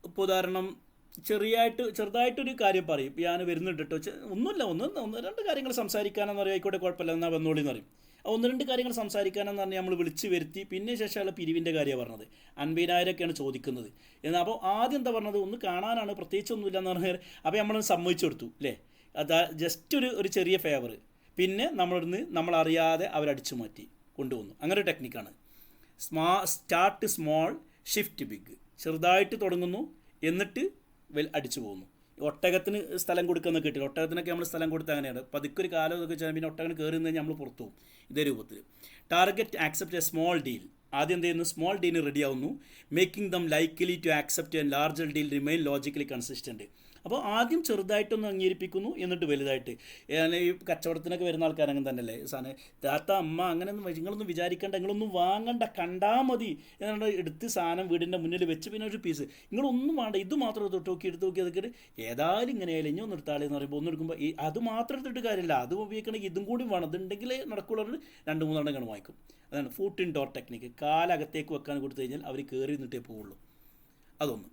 ഇപ്പോൾ ഉദാഹരണം ചെറുതായിട്ടൊരു കാര്യം പറയും, ഞാൻ വരുന്നുണ്ട് കേട്ടോ, ഒന്നുമില്ല, ഒന്ന് 2 കാര്യങ്ങൾ സംസാരിക്കാനെന്ന് പറയും, ആയിക്കോട്ടെ കുഴപ്പമില്ല എന്നാൽ വന്നോളി എന്ന് പറയും. 1-2 കാര്യങ്ങൾ സംസാരിക്കാനെന്ന് പറഞ്ഞാൽ നമ്മൾ വിളിച്ച് വരുത്തി, പിന്നെ ശേഷമുള്ള പിരിവിൻ്റെ കാര്യമാണ് പറഞ്ഞത്. 50,000 ചോദിക്കുന്നത്. എന്നാൽ അപ്പോൾ ആദ്യം എന്താ പറഞ്ഞത്, ഒന്ന് കാണാനാണ്, പ്രത്യേകിച്ചൊന്നുമില്ല എന്ന് പറഞ്ഞാൽ, അപ്പോൾ നമ്മളൊന്ന് സമ്മതിച്ചു കൊടുത്തു അല്ലേ. അത് ജസ്റ്റ് ഒരു ചെറിയ ഫേവർ. പിന്നെ നമ്മളറിയാതെ അവരടിച്ചു മാറ്റി കൊണ്ടുവന്നു. അങ്ങനെ ഒരു ടെക്നിക്കാണ്. Start small shift big. ചെറുതായിട്ട് തുടങ്ങുന്നു, എന്നിട്ട് അടിച്ചു പോകുന്നു. ഒട്ടകത്തിന് സ്ഥലം കൊടുക്കുന്ന കിട്ടില്ല, ഒട്ടകത്തിനൊക്കെ നമ്മൾ സ്ഥലം കൊടുത്ത് അങ്ങനെയാണ്. പതുക്കൊരു കാലം ഇതൊക്കെ ചെയ്യാൻ, പിന്നെ ഒട്ടകത്തിന് കയറി നിന്ന് കഴിഞ്ഞാൽ നമ്മൾ പുറത്തു പോകും. ഇതേ രൂപത്തിൽ target accept a small deal. ആദ്യം എന്ത് ചെയ്യുന്നു, സ്മോൾ ഡീലിന് റെഡി ആവുന്നു. Making them likely to accept a larger deal remain logically consistent. അപ്പോൾ ആദ്യം ചെറുതായിട്ടൊന്ന് അംഗീകരിപ്പിക്കുന്നു, എന്നിട്ട് വലുതായിട്ട്. ഈ കച്ചവടത്തിനൊക്കെ വരുന്ന ആൾക്കാരങ്ങനെ തന്നെയല്ലേ, സാധനം താത്ത അമ്മ അങ്ങനെയൊന്നും നിങ്ങളൊന്നും വിചാരിക്കേണ്ട, നിങ്ങളൊന്നും വാങ്ങണ്ട, കണ്ടാൽ മതി എന്നാണ് എടുത്ത് സാധനം വീടിൻ്റെ മുന്നിൽ വെച്ച് പിന്നെ ഒരു പീസ് നിങ്ങളൊന്നും വേണ്ട, ഇത് മാത്രം എടുത്ത് എടുത്ത് നോക്കി അതൊക്കെ ഏതായാലും ഇങ്ങനെ ഇനി ഒന്ന് എടുത്താളെന്ന് പറയുമ്പോൾ ഒന്ന് എടുക്കുമ്പോൾ അത് മാത്രം എടുത്തിട്ട് കാര്യമില്ല, അത് ഉപയോഗിക്കണമെങ്കിൽ ഇതും കൂടി വേണം, അതുണ്ടെങ്കിലേ നടക്കുള്ളൂ. 2-3 എണ്ണം വാങ്ങിക്കും. അതാണ് ഫൂട്ട് ഇൻ ഡോർ ടെക്നിക്ക്. കാലകത്തേക്ക് വെക്കാൻ കൊടുത്തു കഴിഞ്ഞാൽ അവർ കയറി നിന്നിട്ടേ പോവുള്ളൂ. അതൊന്ന്.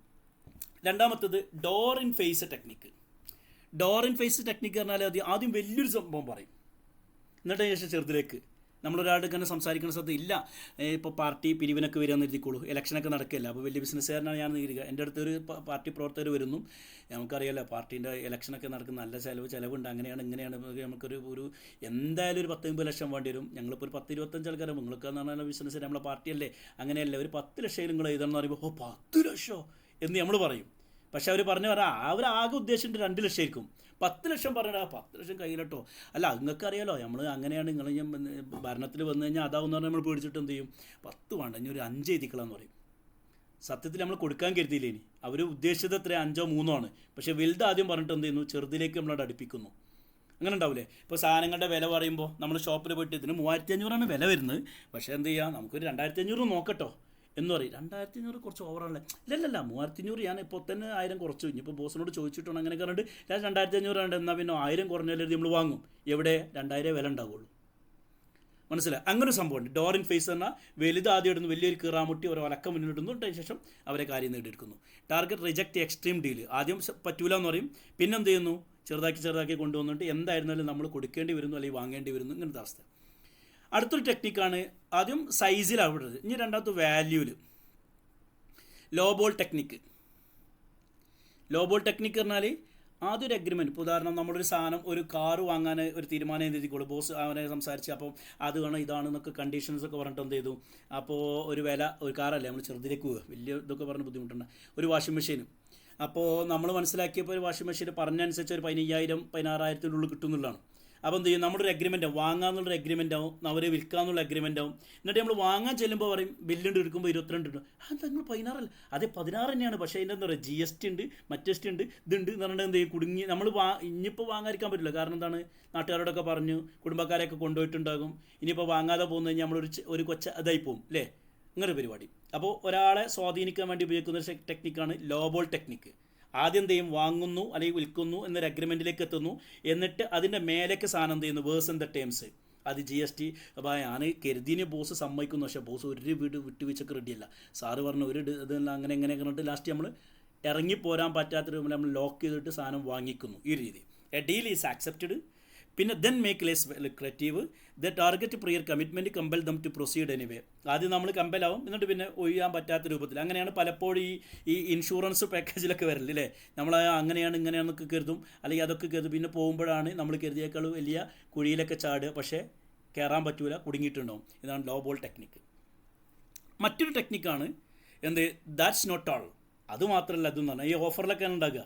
രണ്ടാമത്തത് ഡോർ ഇൻ ഫേസ് ടെക്നിക്ക്. പറഞ്ഞാൽ ആദ്യം വലിയൊരു സംഭവം പറയും, എന്നിട്ട് ശേഷം ചെറുതിലേക്ക് നമ്മളൊരാളുടെ ഇങ്ങനെ സംസാരിക്കുന്ന സ്ഥലത്ത് ഇല്ല, ഇപ്പോൾ പാർട്ടി പിരിവിനൊക്കെ വരികയെന്ന് എഴുതിക്കോളൂ, ഇലക്ഷനൊക്കെ നടക്കില്ല. അപ്പോൾ വലിയ ബിസിനസ്സുകാരനാണ് ഞാൻ ഇരിക്കുക, എൻ്റെ അടുത്ത് ഒരു പാർട്ടി പ്രവർത്തകർ വരുന്നു, നമുക്കറിയാലോ പാർട്ടീൻ്റെ ഇലക്ഷനൊക്കെ നടക്കുന്ന നല്ല ചിലവുണ്ട്, അങ്ങനെയാണ് ഇങ്ങനെയാണ്, നമുക്കൊരു എന്തായാലും ഒരു 10-50 ലക്ഷം വേണ്ടി വരും, ഞങ്ങളിപ്പോൾ ഒരു 10-25 ആൾക്കാരെ നിങ്ങൾക്ക് എന്ന് പറഞ്ഞാൽ ബിസിനസ് നമ്മളെ പാർട്ടിയല്ലേ, അങ്ങനെയല്ല ഒരു 10 ലക്ഷം നിങ്ങൾ എഴുതണമെന്ന് പറയുമ്പോൾ 10 ലക്ഷമോ എന്ന് നമ്മൾ പറയും. പക്ഷെ അവർ പറഞ്ഞു പറയാം അവർ ആകെ ഉദ്ദേശിച്ചിട്ട് 2 ലക്ഷം ആയിരിക്കും. 10 ലക്ഷം പറഞ്ഞാൽ 10 ലക്ഷം കയ്യിലട്ടോ, അല്ല നിങ്ങൾക്ക് അറിയാലോ നമ്മൾ അങ്ങനെയാണ്, നിങ്ങൾ ഞാൻ ഭരണത്തിൽ വന്നു കഴിഞ്ഞാൽ അതാവുന്ന പറഞ്ഞാൽ നമ്മൾ പേടിച്ചിട്ട് എന്ത് ചെയ്യും, 10 വേണ്ട ഇനി ഒരു 5 എഴുതിക്കളാന്ന് പറയും. സത്യത്തിൽ നമ്മൾ കൊടുക്കാൻ കരുതിയില്ലേ, ഇനി അവർ ഉദ്ദേശിച്ചത് എത്ര 5 or 3 ആണ്, പക്ഷേ വലുത് ആദ്യം പറഞ്ഞിട്ട് എന്ത് ചെയ്യുന്നു, ചെറുതിലേക്ക് നമ്മളവിടെ അടുപ്പിക്കുന്നു. അങ്ങനെ ഉണ്ടാവില്ലേ? ഇപ്പോൾ സാധനങ്ങളുടെ വില പറയുമ്പോൾ നമ്മൾ ഷോപ്പിൽ പോയിട്ട് ഇതിന് 3500 വില വരുന്നത്, പക്ഷേ എന്ത് ചെയ്യാം, നമുക്കൊരു 2500 നോക്കട്ടോ എന്ന് പറയും. 2500 കുറച്ച് ഓവറാണല്ലേ, ഇല്ലല്ല 3500 ഞാൻ ഇപ്പോൾ തന്നെ 1000 കുറച്ചു, ഇനിയിപ്പോൾ ബോസിനോട് ചോദിച്ചിട്ടുണ്ട് അങ്ങനെ പറഞ്ഞിട്ട് 2500 ഉണ്ട്, എന്നാൽ പിന്നെ 1000 കുറഞ്ഞാലും നമ്മൾ വാങ്ങും. എവിടെ 2000 വില ഉണ്ടാവുള്ളൂ. മനസ്സിലായി? അങ്ങനെ ഒരു സംഭവമുണ്ട്. ഡോർ ഇൻ ഫേസ് പറഞ്ഞാൽ വലുത് ആദ്യം ഇടുന്നു, വലിയൊരു കീറാമുട്ടി ഒരു ഒലക്കം മുന്നിലിടുന്നു, അതിന് ശേഷം അവരെ കാര്യം നേടിയെടുക്കുന്നു. ടാർഗറ്റ് റിജക്റ്റ് എക്സ്ട്രീം ഡീൽ, ആദ്യം പറ്റൂല എന്ന് പറയും, പിന്നെ എന്ത് ചെയ്യുന്നു, ചെറുതാക്കി കൊണ്ടുവന്നിട്ട് എന്തായിരുന്നാലും നമ്മൾ കൊടുക്കേണ്ടി വരുന്നു അല്ലെങ്കിൽ വാങ്ങേണ്ടി വരുന്നു, ഇങ്ങനത്തെ അവസ്ഥ. അടുത്തൊരു ടെക്നിക്കാണ്, ആദ്യം സൈസിലാണ് വിടുന്നത്, ഇനി രണ്ടാമത്തെ വാല്യൂവിൽ. ലോബോൾ ടെക്നിക്ക്. ലോബോൾ ടെക്നിക്ക് പറഞ്ഞാൽ ആദ്യം ഒരു അഗ്രിമെൻറ്റ്, ഇപ്പോൾ ഉദാഹരണം നമ്മളൊരു സാധനം ഒരു കാറ് വാങ്ങാൻ ഒരു തീരുമാനം എഴുതിക്കോളൂ, ബോസ് അവനെ സംസാരിച്ച് അപ്പം അത് വേണം ഇതാണെന്നൊക്കെ കണ്ടീഷൻസ് ഒക്കെ പറഞ്ഞിട്ട് എന്ത് ചെയ്തു, അപ്പോൾ ഒരു വില, ഒരു കാറല്ലേ നമ്മൾ ചെറുതിലേക്ക് പോവുക, വലിയ ഇതൊക്കെ പറഞ്ഞ് ബുദ്ധിമുട്ടുണ്ട്. ഒരു വാഷിംഗ് മെഷീൻ, അപ്പോൾ നമ്മൾ മനസ്സിലാക്കിയപ്പോൾ ഒരു വാഷിംഗ് മെഷീൻ പറഞ്ഞനുസരിച്ച് ഒരു 15,000-16,000 ഉള്ളിൽ കിട്ടും എന്നുള്ളതാണ്. അപ്പോൾ എന്ത് ചെയ്യും, നമ്മുടെ ഒരു അഗ്രിമെൻ്റ് ആവും, വാങ്ങാമെന്നുള്ളൊരു അഗ്രിമെൻ്റ് ആവും, അവർ വിൽക്കാമെന്നുള്ള അഗ്രിമെൻ്റ് ആവും. എന്നിട്ട് നമ്മൾ വാങ്ങാൻ ചെല്ലുമ്പോൾ പറയും ബില്ലുണ്ട് എടുക്കുമ്പോൾ 22 ഉണ്ട്, അത് നിങ്ങൾ 16 അല്ല, അതെ 16 തന്നെയാണ്, പക്ഷേ അതിൻ്റെ എന്താ പറയുക GST ഉണ്ട്, മറ്റേ ഉണ്ട്, ഇതുണ്ട് എന്ന് പറഞ്ഞിട്ട് എന്ത് ചെയ്യും, കുടുങ്ങി. നമ്മൾ ഇനിയിപ്പോൾ വാങ്ങാതിരിക്കാൻ പറ്റില്ല, കാരണം എന്താണ്, നാട്ടുകാരോടൊക്കെ പറഞ്ഞു കുടുംബക്കാരെയൊക്കെ കൊണ്ടുപോയിട്ടുണ്ടാകും, ഇനിയിപ്പോൾ വാങ്ങാതെ പോകുന്നു കഴിഞ്ഞാൽ നമ്മളൊരു കൊച്ച ഇതായി പോകും അല്ലേ, ഇങ്ങനെ പരിപാടി. അപ്പോൾ ഒരാളെ സ്വാധീനിക്കാൻ വേണ്ടി ഉപയോഗിക്കുന്ന ഒരു ടെക്നിക്കാണ് ലോബോൾ ടെക്നിക്ക്. ആദ്യം എന്ത് ചെയ്യും, വാങ്ങുന്നു അല്ലെങ്കിൽ വിൽക്കുന്നു എന്നൊരു അഗ്രിമെൻറ്റിലേക്ക് എത്തുന്നു, എന്നിട്ട് അതിൻ്റെ മേലേക്ക് സാധനം എന്ത് ചെയ്യുന്നു, വേഴ്സ് ഇൻ ദ ടേംസ്, അത് GST. അപ്പോൾ ഞാൻ കരുതിന് ബോസ് സമ്മതിക്കുന്നു, പക്ഷേ ബോസ് ഒരു വിട്ടുവീഴ്ചക്ക് റെഡിയല്ല, സാറ് പറഞ്ഞു ഒരു ഇതെല്ലാം അങ്ങനെ എങ്ങനെ പറഞ്ഞിട്ട് ലാസ്റ്റ് നമ്മൾ ഇറങ്ങിപ്പോരാൻ പറ്റാത്ത രൂപത്തിൽ നമ്മൾ ലോക്ക് ചെയ്തിട്ട് സാധനം വാങ്ങിക്കുന്നു. ഈ രീതി എ ഡീൽ ഈസ് ആക്സെപ്റ്റഡ്. പിന്നെ then make less lucrative, the target prior commitment compel them to proceed anyway. ആദ്യം നമ്മൾ കമ്പലാവും, എന്നിട്ട് പിന്നെ ഒഴിയാൻ പറ്റാത്ത രൂപത്തിൽ. അങ്ങനെയാണ് പലപ്പോഴും ഈ ഇൻഷുറൻസ് പാക്കേജിലൊക്കെ വരല് അല്ലേ, നമ്മൾ അങ്ങനെയാണ് ഇങ്ങനെയാണെന്നൊക്കെ കരുതും, അല്ലെങ്കിൽ അതൊക്കെ കരുതും, പിന്നെ പോകുമ്പോഴാണ് നമ്മൾ കരുതിയേക്കാൾ വലിയ കുഴിയിലൊക്കെ ചാടുക, പക്ഷേ കയറാൻ പറ്റൂല, കുടുങ്ങിയിട്ടുണ്ടാവും. ഇതാണ് ലോബോൾ ടെക്നിക്ക്. മറ്റൊരു ടെക്നിക്കാണ് എന്ത്, ദാറ്റ്സ് നോട്ട് ഓൾ. അതുമാത്രമല്ല ഇതെന്ന് പറഞ്ഞാൽ ഈ ഓഫറിലൊക്കെ ഉണ്ടാകുക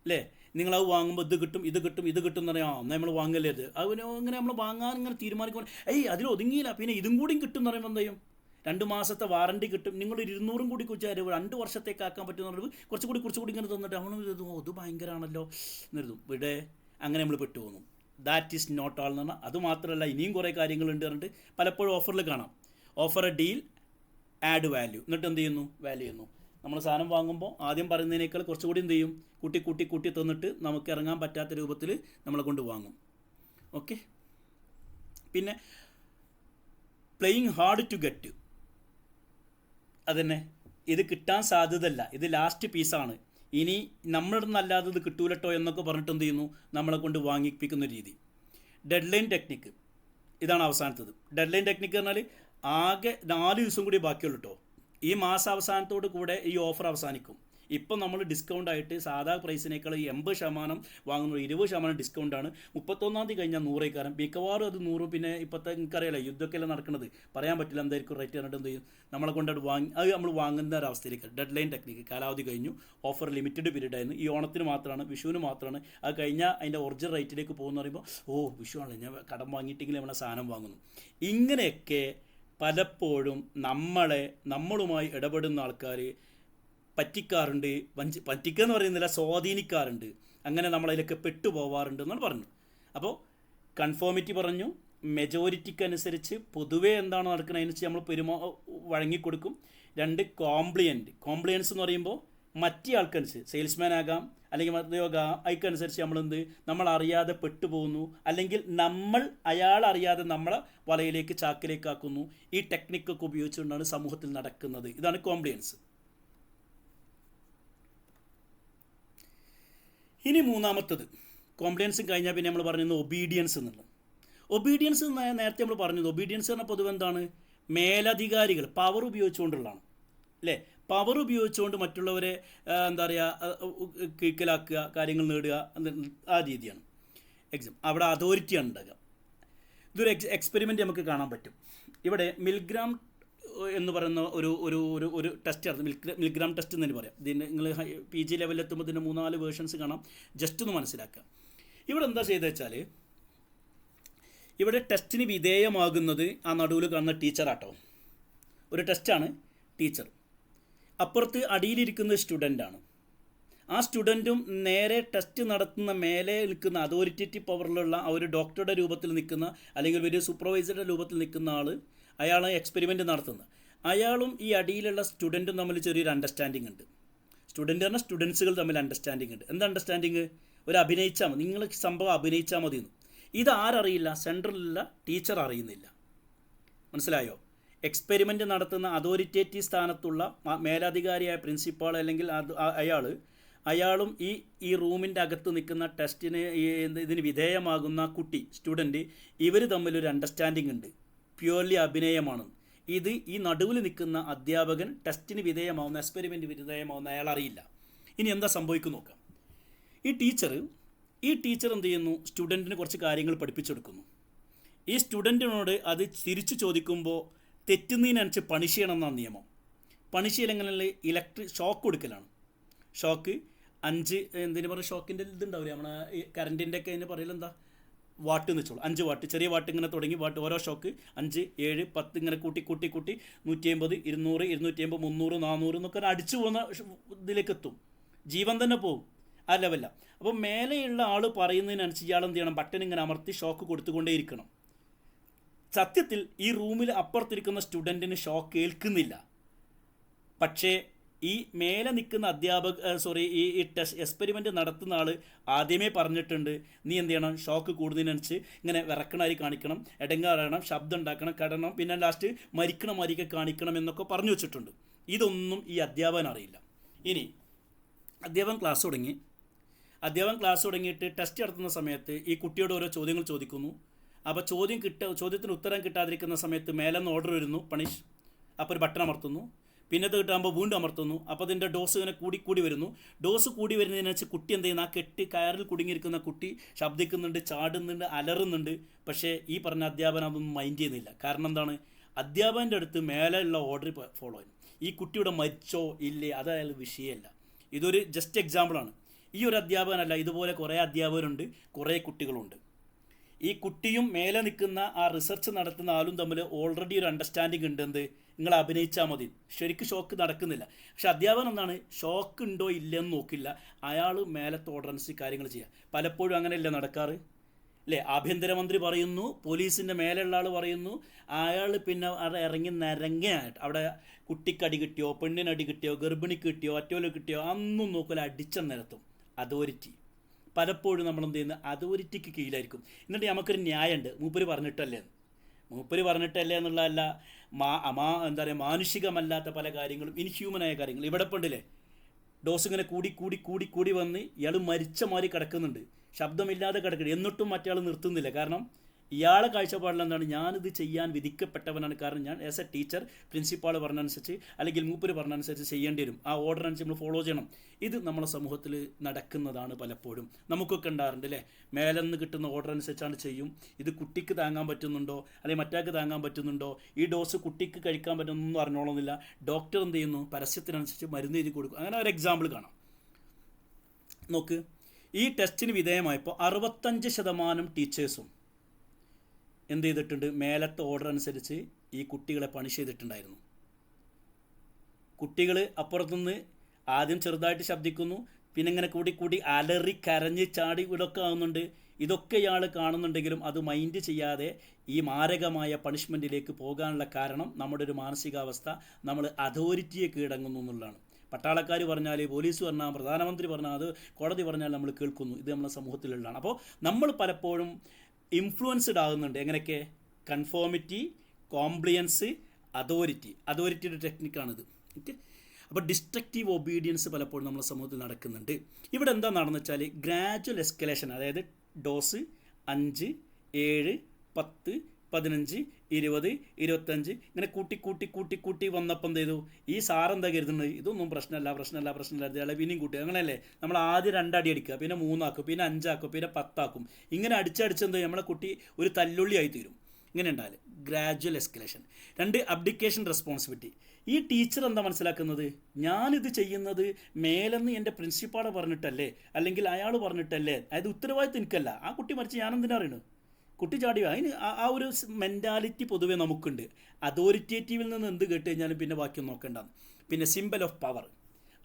അല്ലേ, നിങ്ങളത് വാങ്ങുമ്പോൾ ഇത് കിട്ടും എന്ന് പറയാം, എന്നാൽ നമ്മൾ വാങ്ങല്ലേ, അത് അങ്ങനെ നമ്മൾ വാങ്ങാൻ ഇങ്ങനെ തീരുമാനിക്കുമ്പോൾ അതിൽ ഒതുങ്ങിയില്ല, പിന്നെ ഇതും കൂടിയും കിട്ടും എന്ന് പറയുമ്പോൾ എന്ത് ചെയ്യും, 2 മാസത്തെ വാറണ്ടി കിട്ടും, നിങ്ങൾ 200 കൂടി കുറിച്ചാൽ 2 വർഷത്തേക്ക് ആക്കാൻ പറ്റുമെന്ന് പറയുമ്പോൾ കുറച്ചുകൂടി ഇങ്ങനെ തന്നിട്ട് നമ്മൾ എഴുതും, ഇത് ഭയങ്കരമാണല്ലോ എന്നെഴുതും. ഇവിടെ അങ്ങനെ നമ്മൾ പെട്ടുപോകുന്നു. ദാറ്റ് ഈസ് നോട്ട് ആൾ എന്ന് പറഞ്ഞാൽ അതുമാത്രമല്ല ഇനിയും കുറേ കാര്യങ്ങളുണ്ട് പറഞ്ഞിട്ട് പലപ്പോഴും ഓഫറിൽ കാണാം. Offer A deal add value, എന്നിട്ട് എന്ത് ചെയ്യുന്നു, വാല്യൂ ചെയ്യുന്നു. നമ്മൾ സാധനം വാങ്ങുമ്പോൾ ആദ്യം പറയുന്നതിനേക്കാൾ കുറച്ചുകൂടി എന്ത് ചെയ്യും, കൂട്ടി തന്നിട്ട് നമുക്ക് ഇറങ്ങാൻ പറ്റാത്ത രൂപത്തിൽ നമ്മളെ കൊണ്ട് വാങ്ങും. ഓക്കെ. പിന്നെ പ്ലേയിങ് ഹാർഡ് ടു ഗെറ്റ്, അതന്നെ, ഇത് കിട്ടാൻ സാധ്യതയല്ല, ഇത് ലാസ്റ്റ് പീസാണ്, ഇനി നമ്മളുടെ നിന്നല്ലാതെ ഇത് കിട്ടൂലട്ടോ എന്നൊക്കെ പറഞ്ഞിട്ട് എന്ത് ചെയ്യുന്നു, നമ്മളെ കൊണ്ട് വാങ്ങിപ്പിക്കുന്ന രീതി. ഡെഡ് ലൈൻ ടെക്നിക്ക്, ഇതാണ് അവസാനത്തത്. ഡെഡ് ലൈൻ ടെക്നിക്ക് പറഞ്ഞാൽ ആകെ 4 ദിവസം കൂടി ബാക്കിയുള്ളൂ കേട്ടോ, ഈ മാസാവസാനത്തോട് കൂടെ ഈ ഓഫർ അവസാനിക്കും. ഇപ്പം നമ്മൾ ഡിസ്കൗണ്ട് ആയിട്ട് സാധാ പ്രൈസിനേക്കാൾ 80% വാങ്ങുന്നത് 20% ഡിസ്കൗണ്ടാണ്. 31-ാം തീയതി കഴിഞ്ഞാൽ 100 മിക്കവാറും അത് 100. പിന്നെ ഇപ്പോഴത്തെ നിങ്ങൾക്കറിയാലോ യുദ്ധമൊക്കെ അല്ലേ നടക്കുന്നത്, പറയാൻ പറ്റില്ല എന്തായിരിക്കും റേറ്റ് പറഞ്ഞിട്ട് എന്ത് ചെയ്യും, നമ്മളെ കൊണ്ട് അത് നമ്മൾ വാങ്ങുന്ന ഒരവസ്ഥയിലേക്ക്. ഡെഡ് ലൈൻ ടെക്നിക്ക്, കാലാവധി കഴിഞ്ഞു, ഓഫർ ലിമിറ്റഡ് പീരീഡ് ആയിരുന്നു, ഈ ഓണത്തിന് മാത്രമാണ്, വിഷുവിന് മാത്രമാണ്, അത് കഴിഞ്ഞാൽ അതിൻ്റെ ഒറിജിനൽ റേറ്റിലേക്ക് പോകുമെന്ന് പറയുമ്പോൾ വിഷു ആണ്, ഞാൻ കടം വാങ്ങിയിട്ടെങ്കിലും നമ്മളെ സാധനം വാങ്ങുന്നു. ഇങ്ങനെയൊക്കെ പലപ്പോഴും നമ്മളുമായി ഇടപെടുന്ന ആൾക്കാർ പറ്റിക്കാറുണ്ട്. പറ്റിക്കുക എന്ന് പറയുന്നില്ല, സ്വാധീനിക്കാറുണ്ട്. അങ്ങനെ നമ്മളതിലൊക്കെ പെട്ടുപോവാറുണ്ട് എന്നാണ് പറഞ്ഞു. അപ്പോൾ കൺഫോമിറ്റി പറഞ്ഞു, മെജോറിറ്റിക്ക് അനുസരിച്ച് പൊതുവേ എന്താണോ നടക്കുന്നത് അതിനനുസരിച്ച് നമ്മൾ വഴങ്ങിക്കൊടുക്കും. 2 കോംപ്ലിയൻസ് എന്ന് പറയുമ്പോൾ മറ്റേ ആൾക്കനുസരിച്ച്, സെയിൽസ്മാൻ ആകാം അല്ലെങ്കിൽ മറ്റേതാകാം, അതിനനുസരിച്ച് നമ്മൾ അറിയാതെ പെട്ടുപോകുന്നു, അല്ലെങ്കിൽ അയാൾ അറിയാതെ നമ്മളെ വലയിലേക്ക് ചാക്കിലേക്കാക്കുന്നു. ഈ ടെക്നിക്കൊക്കെ ഉപയോഗിച്ചുകൊണ്ടാണ് സമൂഹത്തിൽ നടക്കുന്നത്. ഇതാണ് കോംപ്ലിയൻസ്. ഇനി മൂന്നാമത്തത്, കോംപ്ലിയൻസും കഴിഞ്ഞാൽ പിന്നെ നമ്മൾ പറയുന്നത് ഒബീഡിയൻസ് എന്നുള്ളത്. ഒബീഡിയൻസ് നേരത്തെ നമ്മൾ പറഞ്ഞത്, ഒബീഡിയൻസ് പറഞ്ഞാൽ പൊതുവെ എന്താണ്, മേലധികാരികൾ പവർ ഉപയോഗിച്ചുകൊണ്ടുള്ളതാണ് അല്ലേ. പവർ ഉപയോഗിച്ചുകൊണ്ട് മറ്റുള്ളവരെ എന്താ പറയുക കീക്കലാക്കുക, കാര്യങ്ങൾ നേടുക, ആ രീതിയാണ് അവിടെ അതോറിറ്റിയാണ് ഉണ്ടാകുക. ഇതൊരു എക്സ്പെരിമെൻ്റ് നമുക്ക് കാണാൻ പറ്റും. ഇവിടെ മിൽഗ്രാം എന്ന് പറയുന്ന ഒരു ഒരു ഒരു ഒരു ടെസ്റ്റ് ആണ്, മിൽഗ്രാം ടെസ്റ്റ് എന്ന് തന്നെ പറയാം. ഇതിന് നിങ്ങൾ PG ലെവലിലെത്തുമ്പോൾ ഇതിൻ്റെ 3-4 വേർഷൻസ് കാണാം. ജസ്റ്റ് ഒന്ന് മനസ്സിലാക്കുക. ഇവിടെ എന്താ ചെയ്തത് വെച്ചാൽ, ഇവിടെ ടെസ്റ്റിന് വിധേയമാകുന്നത് ആ നടുവിൽ കാണുന്ന ടീച്ചറാട്ടോ. ഒരു ടെസ്റ്റാണ്, ടീച്ചർ. അപ്പുറത്ത് അടിയിലിരിക്കുന്നത് സ്റ്റുഡൻ്റാണ്. ആ സ്റ്റുഡൻറ്റും നേരെ ടെസ്റ്റ് നടത്തുന്ന മേലെ നിൽക്കുന്ന അതോറിറ്റേറ്റീവ് പവറിലുള്ള ആ ഒരു ഡോക്ടറുടെ രൂപത്തിൽ നിൽക്കുന്ന അല്ലെങ്കിൽ ഒരു സൂപ്പർവൈസറുടെ രൂപത്തിൽ നിൽക്കുന്ന ആൾ, അയാളാണ് എക്സ്പെരിമെൻ്റ് നടത്തുന്നത്. അയാളും ഈ അടിയിലുള്ള സ്റ്റുഡൻറ്റും തമ്മിൽ ചെറിയൊരു അണ്ടർസ്റ്റാൻഡിങ് ഉണ്ട്. സ്റ്റുഡൻറ്റ് പറഞ്ഞാൽ സ്റ്റുഡൻസുകൾ തമ്മിൽ അണ്ടർസ്റ്റാൻഡിങ് ഉണ്ട്. എന്താ അണ്ടർസ്റ്റാൻഡിങ്? ഒരു അഭിനയിച്ചാൽ മതി, നിങ്ങൾ സംഭവം അഭിനയിച്ചാൽ മതി എന്ന്. ഇതാരറിയില്ല? സെൻട്രലിലുള്ള ടീച്ചർ അറിയുന്നില്ല. മനസ്സിലായോ? എക്സ്പെരിമെൻ്റ് നടത്തുന്ന അതോറിറ്റേറ്റീവ് സ്ഥാനത്തുള്ള മേലധികാരിയായ പ്രിൻസിപ്പാൾ അല്ലെങ്കിൽ അയാളും ഈ റൂമിൻ്റെ അകത്ത് നിൽക്കുന്ന ടെസ്റ്റിന് ഇതിന് വിധേയമാകുന്ന കുട്ടി, സ്റ്റുഡൻറ്റ്, ഇവർ തമ്മിലൊരു അണ്ടർസ്റ്റാൻഡിങ് ഉണ്ട്. പ്യുവർലി അഭിനയമാണ് ഇത്. ഈ നടുവിൽ നിൽക്കുന്ന അധ്യാപകൻ ടെസ്റ്റിന് വിധേയമാവുന്ന, എക്സ്പെരിമെൻ്റ് വിധേയമാവുന്ന അയാൾ അറിയില്ല. ഇനി എന്താ സംഭവിക്കും നോക്കാം. ഈ ടീച്ചർ എന്ത് ചെയ്യുന്നു? സ്റ്റുഡൻറ്റിന് കുറച്ച് കാര്യങ്ങൾ പഠിപ്പിച്ചെടുക്കുന്നു. ഈ സ്റ്റുഡൻറ്റിനോട് അത് തിരിച്ചു ചോദിക്കുമ്പോൾ തെറ്റുന്നതിനനുസരിച്ച് പണിഷ് ചെയ്യണമെന്നാണ് നിയമം. പണിഷ് ചെയ്യലെങ്ങനെ? ഷോക്ക് കൊടുക്കലാണ്. ഷോക്ക് 5 എന്തിനു പറയും, ഷോക്കിൻ്റെ ഇതുണ്ടാവില്ല നമ്മളെ ഈ കറണ്ടിൻ്റെ ഒക്കെ അതിന് പറയലെന്താ, വാട്ട് എന്ന് വെച്ചോളൂ. 5 വാട്ട്, ചെറിയ വാട്ട് ഇങ്ങനെ തുടങ്ങി വാട്ട്, ഓരോ ഷോക്ക് 5, 7, 10 ഇങ്ങനെ കൂട്ടി 150, 250, 200, 250, 300, 400 എന്നൊക്കെ അടിച്ചു പോകുന്ന ഇതിലേക്ക് എത്തും. ജീവൻ തന്നെ പോകും ആ ലെവലില്ല. അപ്പോൾ മേലെയുള്ള ആൾ പറയുന്നതിനനുസരിച്ച് ഇയാൾ എന്ത് ചെയ്യണം? ബട്ടൺ ഇങ്ങനെ അമർത്തി ഷോക്ക് കൊടുത്തുകൊണ്ടേയിരിക്കണം. സത്യത്തിൽ ഈ റൂമിൽ അപ്പുറത്തിരിക്കുന്ന സ്റ്റുഡൻറ്റിന് ഷോക്ക് ഏൽക്കുന്നില്ല. പക്ഷേ ഈ മേലെ നിൽക്കുന്ന ഈ ടെസ്റ്റ് എക്സ്പെരിമെൻ്റ് നടത്തുന്ന ആൾ ആദ്യമേ പറഞ്ഞിട്ടുണ്ട്, നീ എന്ത് ചെയ്യണം? ഷോക്ക് കൂടുന്നതിനനുസരിച്ച് ഇങ്ങനെ വിറക്കണായി കാണിക്കണം, ഇടങ്ങാറണം, ശബ്ദം ഉണ്ടാക്കണം, കടണം, പിന്നെ ലാസ്റ്റ് മരിക്കണ മാതിരിയൊക്കെ കാണിക്കണം എന്നൊക്കെ പറഞ്ഞു വെച്ചിട്ടുണ്ട്. ഇതൊന്നും ഈ അധ്യാപകൻ അറിയില്ല. ഇനി അധ്യാപകൻ ക്ലാസ് തുടങ്ങിയിട്ട് ടെസ്റ്റ് നടത്തുന്ന സമയത്ത് ഈ കുട്ടിയോട് ഓരോ ചോദ്യങ്ങൾ ചോദിക്കുന്നു. അപ്പോൾ ചോദ്യത്തിന് ഉത്തരം കിട്ടാതിരിക്കുന്ന സമയത്ത് മേലെന്ന് ഓർഡർ വരുന്നു, പണിഷ്. അപ്പോൾ ഒരു ബട്ടൺ അമർത്തുന്നു. പിന്നെ അത് കിട്ടാകുമ്പോൾ വീണ്ടും അമർത്തുന്നു. അപ്പോൾ അതിൻ്റെ ഡോസ് ഇങ്ങനെ കൂടി വരുന്നു. ഡോസ് കൂടി വരുന്നതിനനുസരിച്ച് കുട്ടി എന്ത് ചെയ്യുന്നു? ആ കയറിൽ കുടുങ്ങിയിരിക്കുന്ന കുട്ടി ശബ്ദിക്കുന്നുണ്ട്, ചാടുന്നുണ്ട്, അലറുന്നുണ്ട്. പക്ഷേ ഈ പറഞ്ഞ അധ്യാപകൻ അതൊന്നും മൈൻഡ് ചെയ്യുന്നില്ല. കാരണം എന്താണ്? അധ്യാപകൻ്റെ അടുത്ത് മേലെയുള്ള ഓർഡർ ഫോളോ ചെയ്യും. ഈ കുട്ടിയുടെ മരിച്ചോ ഇല്ലേ അത് അയാൾ വിഷയമല്ല. ഇതൊരു ജസ്റ്റ് എക്സാമ്പിളാണ്. ഈ ഒരു അധ്യാപകനല്ല, ഇതുപോലെ കുറേ അധ്യാപകരുണ്ട്, കുറേ കുട്ടികളുണ്ട്. ഈ കുട്ടിയും മേലെ നിൽക്കുന്ന ആ റിസർച്ച് നടത്തുന്ന ആളും തമ്മിൽ ഓൾറെഡി ഒരു അണ്ടർസ്റ്റാൻഡിങ് ഉണ്ട്. എന്ത്? നിങ്ങൾ അഭിനയിച്ചാൽ മതി, ശരിക്കും ഷോക്ക് നടക്കുന്നില്ല. പക്ഷെ അധ്യാപകൻ എന്താണ്? ഷോക്ക് ഉണ്ടോ ഇല്ലയെന്ന് നോക്കില്ല, അയാൾ മേലത്തെ ഓർഡറൻസ് കാര്യങ്ങൾ ചെയ്യുക. പലപ്പോഴും അങ്ങനെയല്ല നടക്കാറ് അല്ലേ? ആഭ്യന്തരമന്ത്രി പറയുന്നു, പോലീസിൻ്റെ മേലുള്ള ആൾ പറയുന്നു, അയാൾ പിന്നെ അവിടെ ഇറങ്ങി നിരങ്ങയായിട്ട് അവിടെ കുട്ടിക്കടി കിട്ടിയോ, പെണ്ണിനടി കിട്ടിയോ, ഗർഭിണിക്ക് കിട്ടിയോ, ഒറ്റോല് കിട്ടിയോ, അന്നും നോക്കില്ല, അടിച്ച നിരത്തും. അതോറിറ്റി പലപ്പോഴും നമ്മളെന്ത് ചെയ്യുന്നത്? അതോറിറ്റിക്ക് കീഴിലായിരിക്കും. എന്നിട്ട് നമുക്കൊരു ന്യായമുണ്ട്, മൂപ്പര് പറഞ്ഞിട്ടല്ലേ എന്നുള്ളതല്ല, എന്താ പറയുക, മാനുഷികമല്ലാത്ത പല കാര്യങ്ങളും, ഇൻഹ്യൂമനായ കാര്യങ്ങൾ. ഇവിടെ പണ്ടില്ലേ ഡോസ് ഇങ്ങനെ കൂടി വന്ന് ഇയാൾ മരിച്ച മാതിരി കിടക്കുന്നുണ്ട്, ശബ്ദമില്ലാതെ കിടക്കുന്നുണ്ട്. എന്നിട്ടും മറ്റേ ആൾ നിർത്തുന്നില്ല. കാരണം ഇയാളെ കാഴ്ചപ്പാടിൽ എന്താണ്? ഞാനിത് ചെയ്യാൻ വിധിക്കപ്പെട്ടവനാണ്. കാരണം ഞാൻ ആസ് എ ടീച്ചർ പ്രിൻസിപ്പാൾ പറഞ്ഞനുസരിച്ച് അല്ലെങ്കിൽ മൂപ്പര് പറഞ്ഞനുസരിച്ച് ചെയ്യേണ്ടി വരും. ആ ഓർഡർ അനുസരിച്ച് നമ്മൾ ഫോളോ ചെയ്യണം. ഇത് നമ്മുടെ സമൂഹത്തിൽ നടക്കുന്നതാണ്. പലപ്പോഴും നമുക്കൊക്കെ ഉണ്ടാറുണ്ട് അല്ലേ? മേലെന്ന് കിട്ടുന്ന ഓർഡർ അനുസരിച്ചാണ് ചെയ്യും. ഇത് കുട്ടിക്ക് താങ്ങാൻ പറ്റുന്നുണ്ടോ അല്ലെങ്കിൽ മറ്റാൾക്ക് താങ്ങാൻ പറ്റുന്നുണ്ടോ, ഈ ഡോസ് കുട്ടിക്ക് കഴിക്കാൻ പറ്റുന്നൊന്നും അറിഞ്ഞോളന്നില്ല. ഡോക്ടർ എന്ത് ചെയ്യുന്നു? പരസ്യത്തിനനുസരിച്ച് മരുന്ന് എഴുതി കൊടുക്കും. അങ്ങനെ ഒരു എക്സാമ്പിൾ കാണാം. നോക്ക്, ഈ ടെസ്റ്റിന് വിധേയമായപ്പോൾ 65% ടീച്ചേഴ്സും എന്ത് ചെയ്തിട്ടുണ്ട്? മേലത്തെ ഓർഡർ അനുസരിച്ച് ഈ കുട്ടികളെ പണിഷ് ചെയ്തിട്ടുണ്ടായിരുന്നു. കുട്ടികൾ അപ്പുറത്തുനിന്ന് ആദ്യം ചെറുതായിട്ട് ശബ്ദിക്കുന്നു, പിന്നെ ഇങ്ങനെ കൂടി അലറി കരഞ്ഞ് ചാടി ഇതൊക്കെ ആകുന്നുണ്ട്. ഇതൊക്കെ ഇയാൾ കാണുന്നുണ്ടെങ്കിലും അത് മൈൻഡ് ചെയ്യാതെ ഈ മാരകമായ പണിഷ്മെൻറ്റിലേക്ക് പോകാനുള്ള കാരണം നമ്മുടെ ഒരു മാനസികാവസ്ഥ, നമ്മൾ അതോറിറ്റിയെ കീഴടങ്ങുന്നു എന്നുള്ളതാണ്. പട്ടാളക്കാർ പറഞ്ഞാൽ, പോലീസ് പറഞ്ഞാൽ, പ്രധാനമന്ത്രി പറഞ്ഞാൽ, അത് കോടതി പറഞ്ഞാൽ നമ്മൾ കേൾക്കുന്നു. ഇത് നമ്മുടെ സമൂഹത്തിലുള്ളതാണ്. അപ്പോൾ നമ്മൾ പലപ്പോഴും ഇൻഫ്ലുവൻസ്ഡ് ആകുന്നുണ്ട്. എങ്ങനെയൊക്കെ? കൺഫോമിറ്റി, കോംപ്ലിയൻസ്, അതോറിറ്റിയുടെ ടെക്നിക്കാണിത്. ഓക്കെ. അപ്പോൾ ഡിസ്ട്രക്റ്റീവ് ഒബീഡിയൻസ് പലപ്പോഴും നമ്മുടെ സമൂഹത്തിൽ നടക്കുന്നുണ്ട്. ഇവിടെ എന്താ നടന്നു വെച്ചാൽ ഗ്രാജുവൽ എസ്കലേഷൻ, അതായത് ഡോസ് 5, 7, 10, 15, 20, 25 ഇങ്ങനെ കൂട്ടി വന്നപ്പോൾ എന്ത് ചെയ്തു? ഈ സാറെന്താ കരുതുന്നത്? ഇതൊന്നും പ്രശ്നമല്ല ഇയാളെ പിന്നെയും കൂട്ടി. അങ്ങനെയല്ലേ നമ്മൾ ആദ്യം 2 അടി അടിക്കുക, പിന്നെ 3 ആക്കും, പിന്നെ 5 ആക്കും, പിന്നെ 10 ആക്കും. ഇങ്ങനെ അടിച്ചെന്ത് നമ്മളെ കുട്ടി ഒരു തല്ലുള്ളിയായി തീരും. ഇങ്ങനെ ഉണ്ടാവില്ല. Gradual escalation. 2 അബ്ഡിക്കേഷൻ റെസ്പോൺസിബിലിറ്റി. ഈ ടീച്ചർ എന്താ മനസ്സിലാക്കുന്നത്? ഞാനിത് ചെയ്യുന്നത് മേലെന്ന് എൻ്റെ പ്രിൻസിപ്പാളെ പറഞ്ഞിട്ടല്ലേ, അല്ലെങ്കിൽ അയാൾ പറഞ്ഞിട്ടല്ലേ, അതായത് ഉത്തരവാദിത്വം എനിക്കല്ല. ആ കുട്ടി മരിച്ച് ഞാനെന്തിനാ അറിയണത്? കുട്ടി ചാടി അതിന് ആ ഒരു മെൻറ്റാലിറ്റി പൊതുവെ നമുക്കുണ്ട്. അതോറിറ്റേറ്റീവിൽ നിന്ന് എന്ത് കേട്ട് കഴിഞ്ഞാലും പിന്നെ ബാക്കിയൊന്നും നോക്കേണ്ടതാണ്. പിന്നെ സിമ്പൽ ഓഫ് പവർ,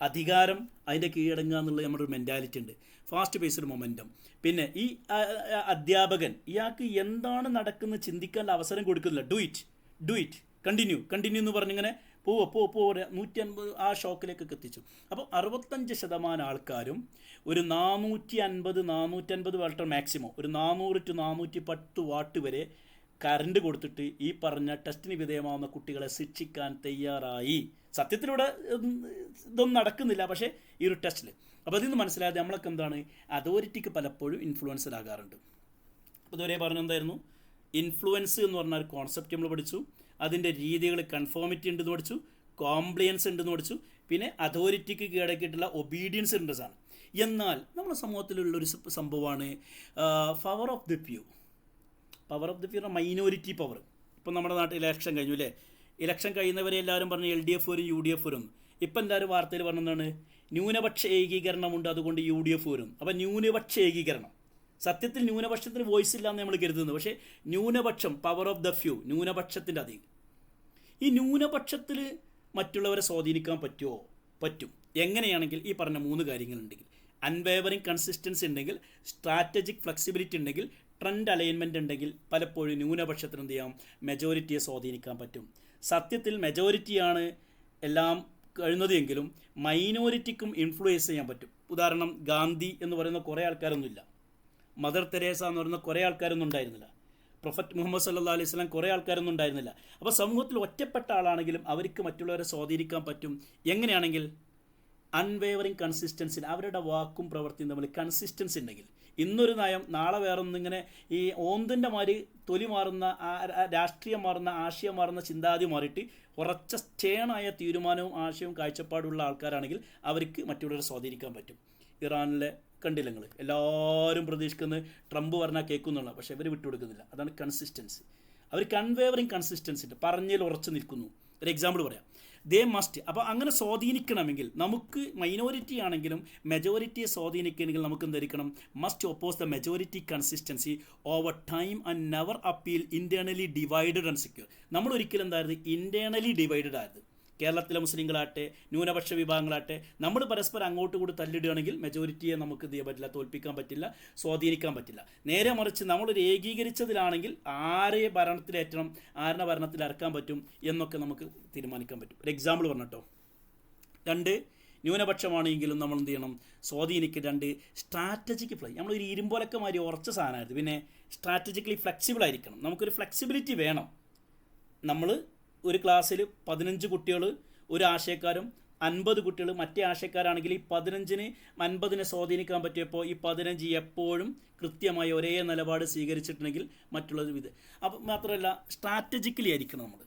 അധികാരം, അതിൻ്റെ കീഴടങ്ങുക എന്നുള്ള നമ്മുടെ ഒരു മെൻറ്റാലിറ്റി ഉണ്ട്. Fast paced momentum. പിന്നെ ഈ അധ്യാപകൻ ഇയാൾക്ക് എന്താണ് നടക്കുന്നത് ചിന്തിക്കാനുള്ള അവസരം കൊടുക്കുന്നില്ല. ഡു ഇറ്റ് കണ്ടിന്യൂ എന്ന് പറഞ്ഞിങ്ങനെ പോവുക 150 ആ ഷോക്കിലേക്കൊക്കെ എത്തിച്ചു. അപ്പോൾ 65% ആൾക്കാരും ഒരു 450 വാട്ട് മാക്സിമം, ഒരു 400 to 410 വാട്ട് വരെ കറണ്ട് കൊടുത്തിട്ട് ഈ പറഞ്ഞ ടെസ്റ്റിന് വിധേയമാവുന്ന കുട്ടികളെ ശിക്ഷിക്കാൻ തയ്യാറായി. സത്യത്തിലൂടെ ഇതൊന്നും നടക്കുന്നില്ല, പക്ഷേ ഈ ഒരു ടെസ്റ്റിൽ. അപ്പോൾ അതിൽ നിന്ന് മനസ്സിലായത് നമ്മളൊക്കെ എന്താണ്, അതോറിറ്റിക്ക് പലപ്പോഴും ഇൻഫ്ലുവൻസ്ഡ് ആകാറുണ്ട്. അപ്പോൾ ഇതുവരെ പറഞ്ഞെന്തായിരുന്നു? ഇൻഫ്ലുവൻസ് എന്ന് പറഞ്ഞ ഒരു കോൺസെപ്റ്റ് നമ്മൾ പഠിച്ചു. അതിൻ്റെ രീതികൾ കൺഫോമിറ്റി ഉണ്ടെന്ന് പഠിച്ചു, കോംപ്ലിയൻസ് ഉണ്ടെന്ന് പഠിച്ചു, പിന്നെ അതോറിറ്റിക്ക് കീഴടക്കിയിട്ടുള്ള ഒബീഡിയൻസ് ഉണ്ട് സാധനം. എന്നാൽ നമ്മുടെ സമൂഹത്തിലുള്ളൊരു സംഭവമാണ് power of the few. Minority power. ഇപ്പം നമ്മുടെ നാട്ടിൽ ഇലക്ഷൻ കഴിഞ്ഞു അല്ലേ? ഇലക്ഷൻ കഴിയുന്നവരെ എല്ലാവരും പറഞ്ഞു LDF വരും UDF വരും. ഇപ്പം എല്ലാവരും വാർത്തയിൽ പറഞ്ഞതാണ് ന്യൂനപക്ഷ ഏകീകരണമുണ്ട്, അതുകൊണ്ട് UDF വരും. അപ്പം ന്യൂനപക്ഷ ഏകീകരണം, സത്യത്തിൽ ന്യൂനപക്ഷത്തിന് വോയിസ് ഇല്ല എന്ന് നമ്മൾ കരുതുന്നത്. പക്ഷേ ന്യൂനപക്ഷം, പവർ ഓഫ് ദ ഫ്യൂ, ന്യൂനപക്ഷത്തിൻ്റെ അധികം. ഈ ന്യൂനപക്ഷത്തിൽ മറ്റുള്ളവരെ സ്വാധീനിക്കാൻ പറ്റുമോ? പറ്റും. എങ്ങനെയാണെങ്കിൽ ഈ പറഞ്ഞ 3 കാര്യങ്ങളുണ്ടെങ്കിൽ, അൺവേവറിങ് കൺസിസ്റ്റൻസി ഉണ്ടെങ്കിൽ, സ്ട്രാറ്റജിക് ഫ്ലെക്സിബിലിറ്റി ഉണ്ടെങ്കിൽ, ട്രെൻഡ് അലൈൻമെൻറ്റ് ഉണ്ടെങ്കിൽ പലപ്പോഴും ന്യൂനപക്ഷത്തിന് എന്ത് ചെയ്യാം? മെജോറിറ്റിയെ സ്വാധീനിക്കാൻ പറ്റും. സത്യത്തിൽ മെജോറിറ്റിയാണ് എല്ലാം കഴിയുന്നത് എങ്കിലും മൈനോറിറ്റിക്കും ഇൻഫ്ലുവൻസ് ചെയ്യാൻ പറ്റും. ഉദാഹരണം, ഗാന്ധി എന്ന് പറയുന്ന കുറേ ആൾക്കാരൊന്നുമില്ല. മദർ തെരേസ എന്ന് പറയുന്ന കുറേ ആൾക്കാരൊന്നും ഉണ്ടായിരുന്നില്ല. പ്രൊഫറ്റ് മുഹമ്മദ് സല്ലല്ലാഹു അലൈഹി വസല്ലം കുറേ ആൾക്കാരൊന്നും ഉണ്ടായിരുന്നില്ല. അപ്പോൾ സമൂഹത്തിൽ ഒറ്റപ്പെട്ട ആളാണെങ്കിലും അവർക്ക് മറ്റുള്ളവരെ സ്വാധീനിക്കാൻ പറ്റും. എങ്ങനെയാണെങ്കിൽ അൺവേവറിങ് കൺസിസ്റ്റൻസി, അവരുടെ വാക്കും പ്രവൃത്തിയും തമ്മിൽ കൺസിസ്റ്റൻസി ഉണ്ടെങ്കിൽ, ഇന്നൊരു നയം നാളെ വേറൊന്നിങ്ങനെ ഈ ഓന്തിൻ്റെ മാതിരി തൊലി മാറുന്ന, രാഷ്ട്രീയം മാറുന്ന, ആശയം മാറുന്ന, ചിന്താഗതി മാറിയിട്ട് ഉറച്ച സ്റ്റേണായ തീരുമാനവും ആശയവും കാഴ്ചപ്പാടുള്ള ആൾക്കാരാണെങ്കിൽ അവർക്ക് മറ്റുള്ളവരെ സ്വാധീനിക്കാൻ പറ്റും. ഇറാനിലെ കണ്ടില്ല നിങ്ങൾ, എല്ലാവരും പ്രതീക്ഷിക്കുന്നത് ട്രംപ് പറഞ്ഞാൽ കേൾക്കുന്നുള്ള, പക്ഷേ ഇവർ വിട്ടുകൊടുക്കുന്നില്ല. അതാണ് കൺസിസ്റ്റൻസി. അവർക്ക് അൺവേവറിങ് കൺസിസ്റ്റൻസി ഉണ്ട്, പറഞ്ഞതിൽ ഉറച്ചു നിൽക്കുന്നു. ഒരു എക്സാമ്പിൾ പറയാം, ദേ മസ്റ്റ്. അപ്പോൾ അങ്ങനെ സ്വാധീനിക്കണമെങ്കിൽ നമുക്ക് മൈനോറിറ്റി ആണെങ്കിലും മെജോറിറ്റിയെ സ്വാധീനിക്കണമെങ്കിൽ നമുക്ക് എന്തായിരിക്കണം? Must oppose the majority consistency over time and never appeal internally divided and secure. നമ്മൾ ഒരിക്കലും എന്തായിരുന്നു? ഇൻറ്റേർണലി ഡിവൈഡഡ് ആയത്. കേരളത്തിലെ മുസ്ലിങ്ങളാട്ടെ, ന്യൂനപക്ഷ വിഭാഗങ്ങളാട്ടെ, നമ്മൾ പരസ്പരം അങ്ങോട്ട് കൂടി തല്ലിടുകയാണെങ്കിൽ മെജോറിറ്റിയെ നമുക്ക് എന്ത് ചെയ്യാൻ പറ്റില്ല? തോൽപ്പിക്കാൻ പറ്റില്ല, സ്വാധീനിക്കാൻ പറ്റില്ല. നേരെ മറിച്ച് നമ്മളൊരു ഏകീകരിച്ചതിലാണെങ്കിൽ ആരെ ഭരണത്തിലേറ്റണം, ആരുടെ ഭരണത്തിൽ ഇറക്കാൻ പറ്റും എന്നൊക്കെ നമുക്ക് തീരുമാനിക്കാൻ പറ്റും. ഒരു എക്സാമ്പിൾ പറഞ്ഞിട്ടോ, 2 ന്യൂനപക്ഷമാണെങ്കിലും നമ്മൾ എന്ത് ചെയ്യണം? സ്വാധീനിക്കുക. 2 സ്ട്രാറ്റജിക് ഫ്ലൈ. നമ്മളൊരു ഇരുമ്പോലൊക്കെ മാതിരി ഉറച്ച സാധനമായിരുന്നു. പിന്നെ സ്ട്രാറ്റജിക്കലി ഫ്ലെക്സിബിൾ ആയിരിക്കണം. നമുക്കൊരു ഫ്ലെക്സിബിലിറ്റി വേണം. നമ്മൾ ഒരു ക്ലാസ്സിൽ 15 കുട്ടികൾ ഒരു ആശയക്കാരും 50 കുട്ടികൾ മറ്റേ ആശയക്കാരാണെങ്കിൽ ഈ 15ന് 50നെ സ്വാധീനിക്കാൻ പറ്റിയപ്പോൾ ഈ 15 എപ്പോഴും കൃത്യമായി ഒരേ നിലപാട് സ്വീകരിച്ചിട്ടുണ്ടെങ്കിൽ മറ്റുള്ളത് ഇത്. അപ്പം മാത്രമല്ല സ്ട്രാറ്റജിക്കലി ആയിരിക്കണം. നമ്മൾ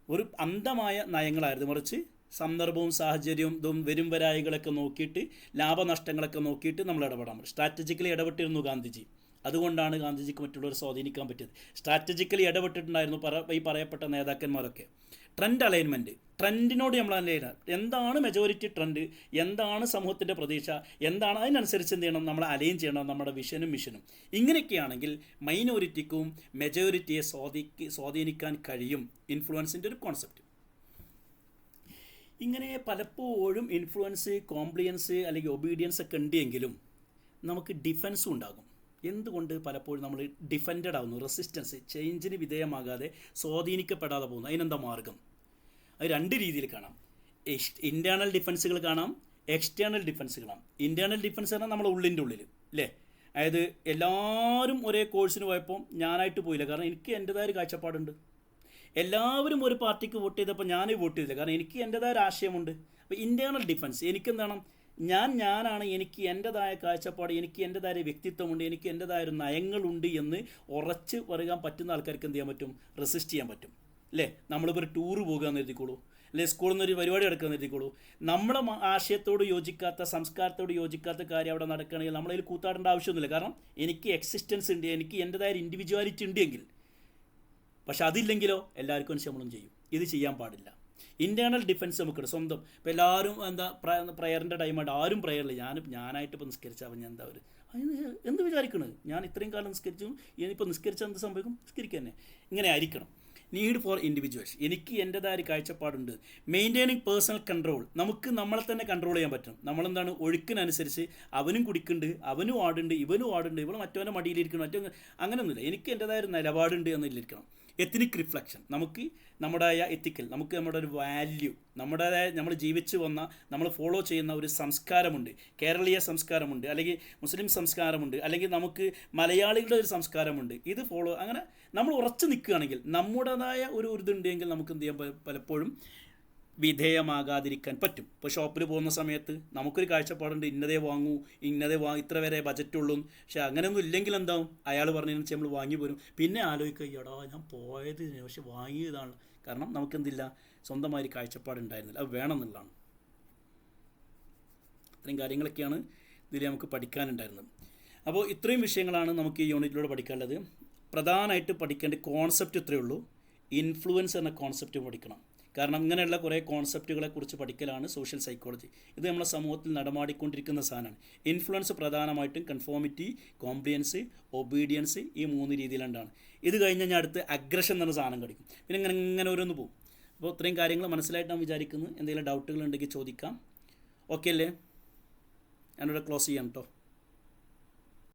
ഒരു അന്ധമായ നയങ്ങളായിരുന്നു, മറിച്ച് സന്ദർഭവും സാഹചര്യവും ഇതും വരും വരായികളൊക്കെ നോക്കിയിട്ട്, ലാഭനഷ്ടങ്ങളൊക്കെ നോക്കിയിട്ട് നമ്മൾ ഇടപെടാൻ പറ്റും. സ്ട്രാറ്റജിക്കലി ഇടപെട്ടിരുന്നു ഗാന്ധിജി. അതുകൊണ്ടാണ് ഗാന്ധിജിക്ക് മറ്റുള്ളവർ സ്വാധീനിക്കാൻ പറ്റിയത്. സ്ട്രാറ്റജിക്കലി ഇടപെട്ടിട്ടുണ്ടായിരുന്നു ഈ പറയപ്പെട്ട നേതാക്കന്മാരൊക്കെ. ട്രെൻഡ് അലൈൻമെൻറ്റ്, ട്രെൻഡിനോട് നമ്മൾ അലൈന. എന്താണ് മെജോറിറ്റി ട്രെൻഡ്, എന്താണ് സമൂഹത്തിൻ്റെ പ്രതീക്ഷ, എന്താണ്, അതിനനുസരിച്ച് എന്ത് ചെയ്യണം? നമ്മൾ അലൈൻ ചെയ്യണം നമ്മുടെ വിഷനും മിഷനും. ഇങ്ങനെയൊക്കെയാണെങ്കിൽ മൈനോറിറ്റിക്കും മെജോറിറ്റിയെ സ്വാധീനിക്കാൻ കഴിയും. ഇൻഫ്ലുവൻസിൻ്റെ ഒരു കോൺസെപ്റ്റ്. ഇങ്ങനെ പലപ്പോഴും ഇൻഫ്ലുവൻസ്, കോംപ്ലിയൻസ് അല്ലെങ്കിൽ ഒബീഡിയൻസ് ഒക്കെ ഉണ്ടെങ്കിലും നമുക്ക് ഡിഫൻസും ഉണ്ടാകും. എന്തുകൊണ്ട് പലപ്പോഴും നമ്മൾ ഡിഫൻഡഡ് ആകുന്നു? റെസിസ്റ്റൻസ്, ചേഞ്ചിന് വിധേയമാകാതെ സ്വാധീനിക്കപ്പെടാതെ പോകുന്നു. അതിനെന്താ മാർഗം? അത് 2 രീതിയിൽ കാണാം. ഇൻറ്റേർണൽ ഡിഫൻസുകൾ കാണാം, എക്സ്റ്റേണൽ ഡിഫൻസുകൾ കാണാം. ഇൻറ്റേർണൽ ഡിഫൻസ് പറഞ്ഞാൽ നമ്മുടെ ഉള്ളിൻ്റെ ഉള്ളിൽ അല്ലേ? അതായത് എല്ലാവരും ഒരേ കോഴ്സിന് പോയപ്പോൾ ഞാനായിട്ട് പോയില്ല, കാരണം എനിക്ക് എൻ്റെതായ ഒരു കാഴ്ചപ്പാടുണ്ട്. എല്ലാവരും ഒരു പാർട്ടിക്ക് വോട്ട് ചെയ്തപ്പോൾ ഞാൻ വോട്ട് ചെയ്തില്ല, കാരണം എനിക്ക് എൻ്റെതായ ഒരു ആശയമുണ്ട്. അപ്പോൾ ഇൻറ്റേർണൽ ഡിഫൻസ്, എനിക്കെന്താണ്? ഞാനാണ്, എനിക്ക് എൻ്റെതായ കാഴ്ചപ്പാട്, എനിക്ക് എൻ്റെതായ വ്യക്തിത്വമുണ്ട്, എനിക്ക് എൻ്റെതായ ഒരു നയങ്ങളുണ്ട് എന്ന് ഉറച്ച് പറയാൻ പറ്റുന്ന ആൾക്കാർക്ക് എന്ത് ചെയ്യാൻ പറ്റും? റെസിസ്റ്റ് ചെയ്യാൻ പറ്റും അല്ലേ? നമ്മളിപ്പോൾ ഒരു ടൂറ് പോകുകയെന്ന് എഴുതിക്കോളൂ, അല്ലെ സ്കൂളിൽ നിന്ന് ഒരു പരിപാടി നടക്കുകയെന്ന് എഴുതിക്കോളൂ, നമ്മുടെ ആശയത്തോട് യോജിക്കാത്ത, സംസ്കാരത്തോട് യോജിക്കാത്ത കാര്യം അവിടെ നടക്കുകയാണെങ്കിൽ നമ്മളതിൽ കൂത്താടേണ്ട ആവശ്യമൊന്നുമില്ല. കാരണം എനിക്ക് എക്സിസ്റ്റൻസ് ഉണ്ട്, എനിക്ക് എൻ്റെതായ ഒരു ഇൻഡിവിജ്വാലിറ്റി ഉണ്ടെങ്കിൽ. പക്ഷെ അതില്ലെങ്കിലോ എല്ലാവർക്കും ശമ്പളം ചെയ്യും. ഇത് ചെയ്യാൻ പാടില്ല. ഇൻറ്റേർണൽ ഡിഫൻസ് നമുക്കുണ്ട് സ്വന്തം. ഇപ്പോൾ എല്ലാവരും പ്രയറിൻ്റെ ടൈമായിട്ട് ആരും പ്രയറില്ല. ഞാനായിട്ട് ഇപ്പോൾ നിസ്കരിച്ചാൽ ഞാൻ എന്താ ഒരു എന്ത് വിചാരിക്കണത്? ഞാൻ ഇത്രയും കാലം നിസ്കരിച്ചു, ഇനിയിപ്പോൾ നിസ്കരിച്ചാൽ എന്ത് സംഭവിക്കും? നിസ്കരിക്കുക തന്നെ. ഇങ്ങനെ ആയിരിക്കണം. Need for individuals. എനിക്ക് എൻ്റെതായ ഒരു കാഴ്ചപ്പാടുണ്ട്. Maintaining personal control. നമുക്ക് നമ്മളെ തന്നെ കൺട്രോൾ ചെയ്യാൻ പറ്റും. നമ്മളെന്താണ്, ഒഴുക്കിനനുസരിച്ച് അവനും കുടിക്കുന്നുണ്ട്, അവനും ആടുണ്ട്, ഇവനും ആടുണ്ട്, ഇവൾ മറ്റവൻ്റെ മടിയിലിരിക്കണം, അങ്ങനെയൊന്നുമില്ല. എനിക്ക് എൻ്റെതായ ഒരു നിലപാടുണ്ട് എന്നതിലിരിക്കണം. Ethnic reflection. നമുക്ക് നമ്മുടേതായ എത്തിക്കൽ, നമുക്ക് നമ്മുടെ ഒരു വാല്യൂ, നമ്മുടേതായ നമ്മൾ ജീവിച്ചു വന്ന, നമ്മൾ ഫോളോ ചെയ്യുന്ന ഒരു സംസ്കാരമുണ്ട്. കേരളീയ സംസ്കാരമുണ്ട്, അല്ലെങ്കിൽ മുസ്ലിം സംസ്കാരമുണ്ട്, അല്ലെങ്കിൽ നമുക്ക് മലയാളികളുടെ ഒരു സംസ്കാരമുണ്ട്. ഇത് ഫോളോ, അങ്ങനെ നമ്മൾ ഉറച്ചു നിൽക്കുകയാണെങ്കിൽ, നമ്മുടേതായ ഒരു ഇതുണ്ടെങ്കിൽ നമുക്ക് എന്ത് ചെയ്യാൻ പലപ്പോഴും വിധേയമാകാതിരിക്കാൻ പറ്റും. ഇപ്പോൾ ഷോപ്പിൽ പോകുന്ന സമയത്ത് നമുക്കൊരു കാഴ്ചപ്പാടുണ്ട്, ഇന്നതേ വാങ്ങൂ, ഇത്ര വരെ ബജറ്റുള്ളൂ. പക്ഷേ അങ്ങനെയൊന്നും ഇല്ലെങ്കിൽ എന്താവും, അയാൾ പറഞ്ഞതിന് വെച്ചാൽ നമ്മൾ വാങ്ങി പോരും. പിന്നെ ആലോചിക്കുക, എടാ ഞാൻ പോയത് പക്ഷെ വാങ്ങിയതാണ്. കാരണം നമുക്കെന്തില്ല, സ്വന്തമായി കാഴ്ചപ്പാടുണ്ടായിരുന്നില്ല. അത് വേണമെന്നുള്ളതാണ്. ഇത്രയും കാര്യങ്ങളൊക്കെയാണ് ഇതിൽ നമുക്ക് പഠിക്കാനുണ്ടായിരുന്നത്. അപ്പോൾ ഇത്രയും വിഷയങ്ങളാണ് നമുക്ക് ഈ യൂണിറ്റിലൂടെ പഠിക്കാനുള്ളത്. പ്രധാനമായിട്ട് പഠിക്കേണ്ട കോൺസെപ്റ്റ് ഇത്രയേ ഉള്ളൂ. ഇൻഫ്ലുവൻസ് എന്ന കോൺസെപ്റ്റ് പഠിക്കണം. കാരണം ഇങ്ങനെയുള്ള കുറേ കോൺസെപ്റ്റുകളെ കുറിച്ച് പഠിക്കലാണ് സോഷ്യൽ സൈക്കോളജി. ഇത് നമ്മുടെ സമൂഹത്തിൽ നടമാടിക്കൊണ്ടിരിക്കുന്ന സാധനമാണ്. ഇൻഫ്ലുവൻസ് പ്രധാനമായിട്ടും കൺഫോമിറ്റി, കോംപ്ലിയൻസ്, ഒബീഡിയൻസ്, ഈ 3 രീതിയിലുണ്ടാണ്. ഇത് കഴിഞ്ഞ് കഴിഞ്ഞാൽ അടുത്ത് അഗ്രഷൻ എന്ന സാധനം പഠിക്കും. പിന്നെ ഇങ്ങനെ ഓരോന്ന് പോകും. അപ്പോൾ ഇത്രയും കാര്യങ്ങൾ മനസ്സിലായിട്ട് ഞാൻ വിചാരിക്കുന്നു. എന്തെങ്കിലും ഡൗട്ടുകൾ ഉണ്ടെങ്കിൽ ചോദിക്കാം. ഓക്കെ അല്ലേ? ഞാനിവിടെ ക്ലോസ് ചെയ്യാം കേട്ടോ.